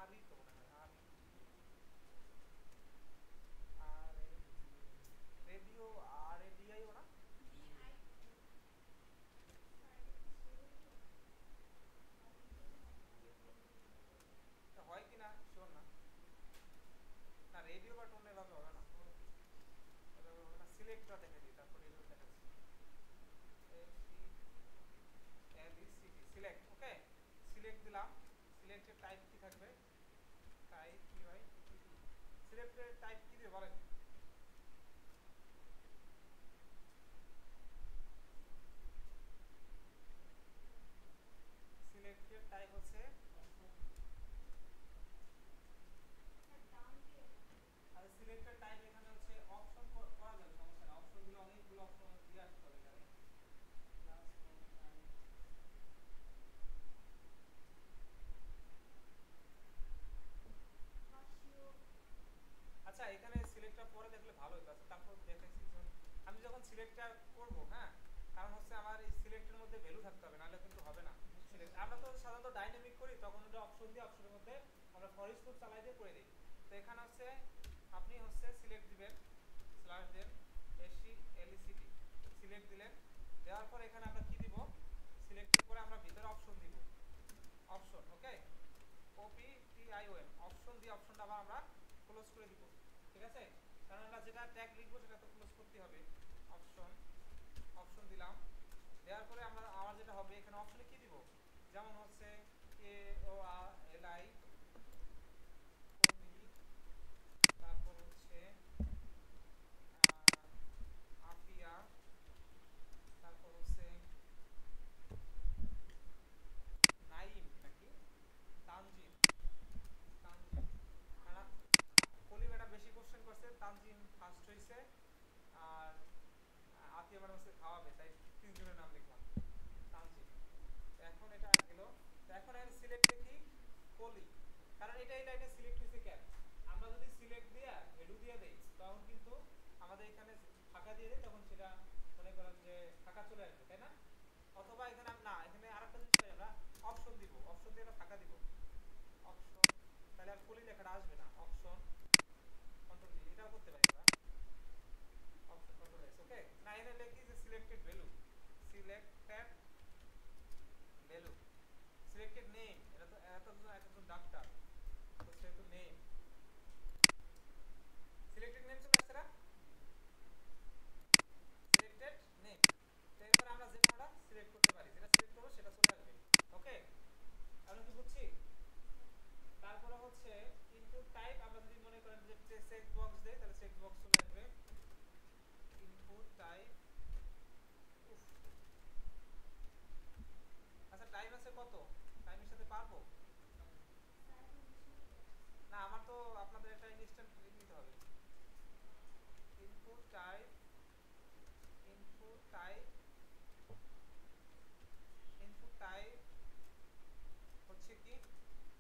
আরই তো মনে হয় আর আর রেডিও আর এডিআইও না হয় কি না শিওর না। না রেডিও বা টোন এভাবে হবে না, এভাবে হবে না। সিলেক্টটা দেখে দিই তারপর রেডিও দেখাচ্ছি। সিলেক্ট, ওকে সিলেক্ট দিলাম। সিলেক্টের টাইপ কি থাকবে? টাইপ কি ভাই? সিলেক্টের টাইপ কি দিয়ে বলেন? সিলেক্টের টাইপ হচ্ছে আর সিলেক্টের টাইপ এখানে হচ্ছে অপশন করা যাবে, সমস্যা না। অপশন দিলে অনেকগুলো অপশন দিয়ে আসতে হবে এখানে। আচ্ছা এখানে সিলেক্টটা পরে দেখলে ভালো হতো। আচ্ছা তারপর দেখাইছি আমি যখন সিলেক্টটা করব, হ্যাঁ, কারণ হচ্ছে আমার এই সিলেক্টের মধ্যে ভ্যালু থাকতে হবে, নাহলে কিন্তু হবে না সিলেক্ট। আমরা তো সাধারণত ডাইনামিক করি, তখন ওটা অপশন দিয়ে অপশনের মধ্যে আমরা ফর ইচ লুপ চালাই দিয়ে করে দিই। তো এখানে হচ্ছে আপনি হচ্ছে সিলেক্ট দিবেন, স্ল্যাশ দেন এসি এলইসিটি সিলেক্ট দিলেন। দেওয়ার পর এখানে আমরা কি দিব? সিলেক্টের পরে আমরা ভিতরে অপশন দিব, অপশন, ওকে OPTION অপশন দিয়ে অপশনটা আবার আমরা ক্লোজ করে দিব, ঠিক আছে? কারণ আমরা যেটা ট্যাগ লিখবো সেটা তো ক্লোজ করতে হবে। অপশন, অপশন দিলাম। দেওয়ার পরে আমরা আমার যেটা হবে এখানে অপশনে কি দিব, যেমন হচ্ছে AORLI তারপর হচ্ছে আফিয়া, তারপর হচ্ছে নাইম নাকি তানজিম, তানজিম। কারণ কলিম এটা বেশি কোশ্চেন করছে, তানজিম ফার্স্ট হয়েছে, আর আতিয়া ম্যাডাম হচ্ছে খাওয়াবে, তাই তিনজনের নাম লিখলাম তানজিম। এখন এটা গেল। তো এখন এখানে সিলেক্ট দেখি কলি, কারণ এটা এই লাইনে সিলেক্ট হয়েছে কেন? আমরা যদি সিলেক্ট দিয়া ভ্যালু দিয়ে দেই তখন কিন্তু আমাদের এখানে ফাঁকা দিয়ে দেই, তখন সেটা মনে করেন যে ফাঁকা চলে আসবে, তাই না? অথবা এখানে না, এখানে আরেকটা জিনিস পাই আমরা, অপশন দিব, অপশন দিয়ে আমরা ফাঁকা দিব অপশন, তাহলে আর কলি লেখাটা আসবে না। অপশন কন্ট্রোল ডি এটাও করতে পারি আমরা, অপশন কন্ট্রোল এস, ওকে। না এখানে লিখি যে selected value, selected value, selected name, এটা তো একজন ডাক্তার, তো সেহেতু নেম, সিলেক্টেড নেম চলে আসছে না? Selected name. তো এরপর আমরা যে কোনোটা সিলেক্ট করতে পারি, যেটা সিলেক্ট করব সেটা চলে আসবে, ওকে। আমরা কি বুঝছি? তারপরে হচ্ছে ইনপুট টাইপ, আমরা যদি মনে করেন যে চেক বক্স দেই তাহলে চেক বক্স চলে আসবে। ইনপুট টাইপ, আচ্ছা টাইম আছে কত? টাইমের সাথে পারবো না? আমার তো আপনাদের একটা ইনস্ট্যান্ট নিতে হবে। Input type, input type, input type হচ্ছে কি,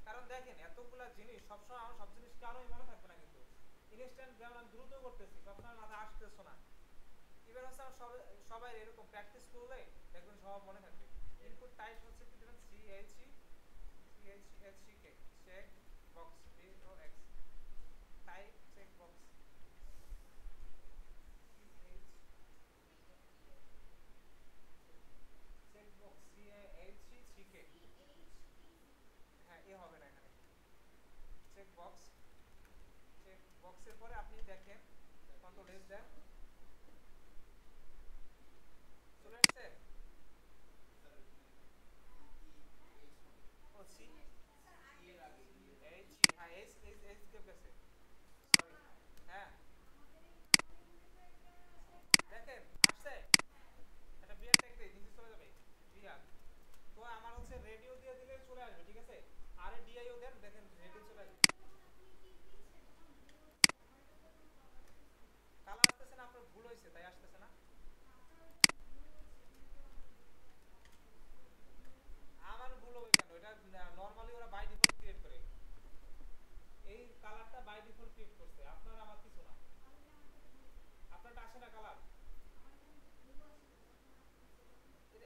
কারণ দেখেন এতগুলা জিনিস সবসময় আমার সব জিনিস কারোই মনে থাকবে না, কিন্তু ইনস্ট্যান্ট যেমন আমি দ্রুত করতেছি সবসময় মাথায় আসতেছ না। এবার হচ্ছে আমার সবাই এরকম প্র্যাকটিস করলে দেখবেন সব মনে থাকবে। ইনপুট টাইপ হচ্ছে কি দেবেন? CHEK check box, BOX type check box, check box CHEK, হ্যাঁ এ হবে না এখানে, চেক বক্স। চেক বক্সের পরে আপনি দেখেন কন্ট্রোল এস দেন, চলে আসছে। ও সি এইচ, হ্যাঁ এইচ এইচ এইচ কে গেছে, সরি। হ্যাঁ দেখেন আসছে, এটা বিয়ার ট্যাগ দেই, নিচে চলে যাবে বিয়ার। তো আমার হচ্ছে রেডিও দিয়ে দিলে চলে আসবে, ঠিক আছে? আর ডিআইও দেন, দেখেন রেডিও চলে আসবে। কালার আসতেছে না, আপনার ভুল হয়েছে তাই আসতেছে না। আমার ভুল হবে কেন? এটা নরমালি ওরা বাই ডিফল্ট ক্রিয়েট করে, এই কালারটা বাই ডিফল্ট ক্রিয়েট করছে, আপনার আমার কিছু না। আপনারটা আসে না কালার,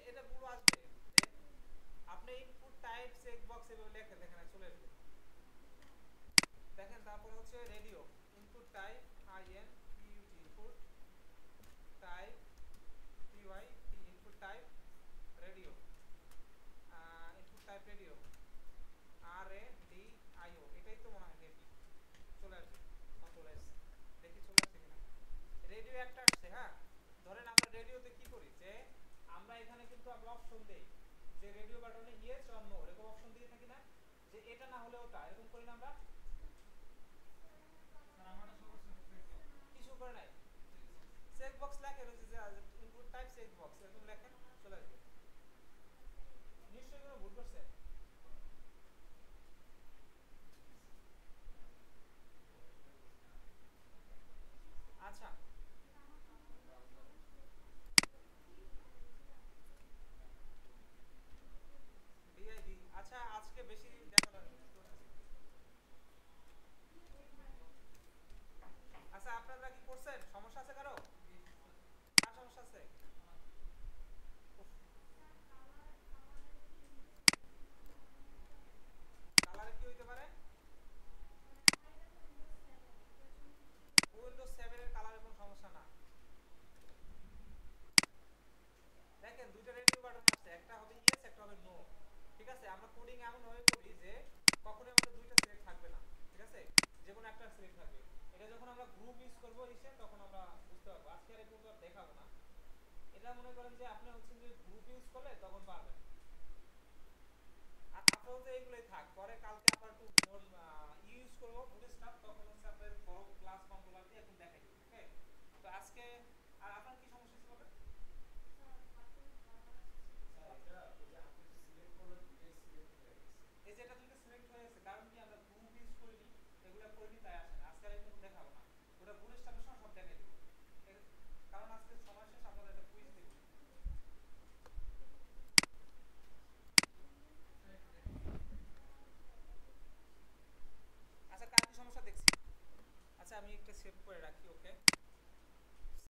এটা পুরো আসবে। আপনি ইনপুট টাইপ চেক বক্স এভাবে লেখেন, দেখেন চলে আসবে। দেখেন তারপর হচ্ছে radio, input type IN PUT, input type PYT, input type radio, input type radio RADIO, এটাই তো মনে হয় রেডি। চলে আসবে, চলে আসছে, দেখি চলে আসছে কিনা। রেডিও একটা আসছে। হ্যাঁ, ধরেন আমরা রেডিওতে কি করি যে আমরা এখানে কিন্তু আমরা অপশন দেই যে রেডিও বাটনে ইয়েস অর নো, এরকম অপশন দিয়ে থাকি না, যে এটা না হলে ওটা, এরকম করি না আমরা। কিছু করে নাই, চেক বক্স লেখে রয়েছে যে ইনপুট টাইপ চেক বক্স, এরকম লেখেন, চলে আসবে। নিশ্চয়ই কোনো ভুল করছে। আচ্ছা ডিআইডি, আচ্ছা আজকে বেশি দেখা লাগে। আচ্ছা আপনারা কি করছেন, সমস্যা আছে কারো? কার সমস্যা আছে? উফ, কালারে কি হইতে পারে? উইন্ডোজ 7 এর কালারে কোনো সমস্যা না। দেখেন দুইটা রেডিও বাটন আছে, একটা হবে ইয়েস, একটা হবে নো। ঠিক আছে, আমরা কোডিং এমন ভাবে করি যে কখনোই আমাদের দুইটা সিলেক্ট থাকবে না। ঠিক আছে, যে কোনো একটা সিলেক্ট থাকবে। এটা যখন আমরা গ্রুপ ইউজ করব ইসে, তখন আমরা বুঝতে পারবো। আজকে আর এগুলো আর দেখাবো না। এটা মনে করেন যে আপনি হচ্ছেন যে গ্রুপ ইউজ করলে তখন পারবেন। আর আপাতত এইগুলোই থাক, পরে কালকে আবার একটু ইউজ করবো বুটস্ট্র্যাপ, তখন হচ্ছে আপনাদের বড় ক্লাস ফর্মগুলো দিয়ে এখন দেখাই দিব। ওকে, তো আজকে আর আপনার কি সমস্যা ছিল বলেন? এই যে এটা দুটো সিলেক্ট হয়ে গেছে, কারণ কি আমরা গ্রুপ ইউজ করিনি, এগুলো করিনি, তাই আসে না। আজকে আর এগুলো দেখাবো না, ওটা বুটস্ট্র্যাপের সময় সব দেখাই দিব। কারণ আজকে সময় শেষ, আপনাদের একটা কুইজ দিব। আচ্ছা কার কি সমস্যা দেখছি। আচ্ছা আমি একটা সেভ করে রাখি। ওকে,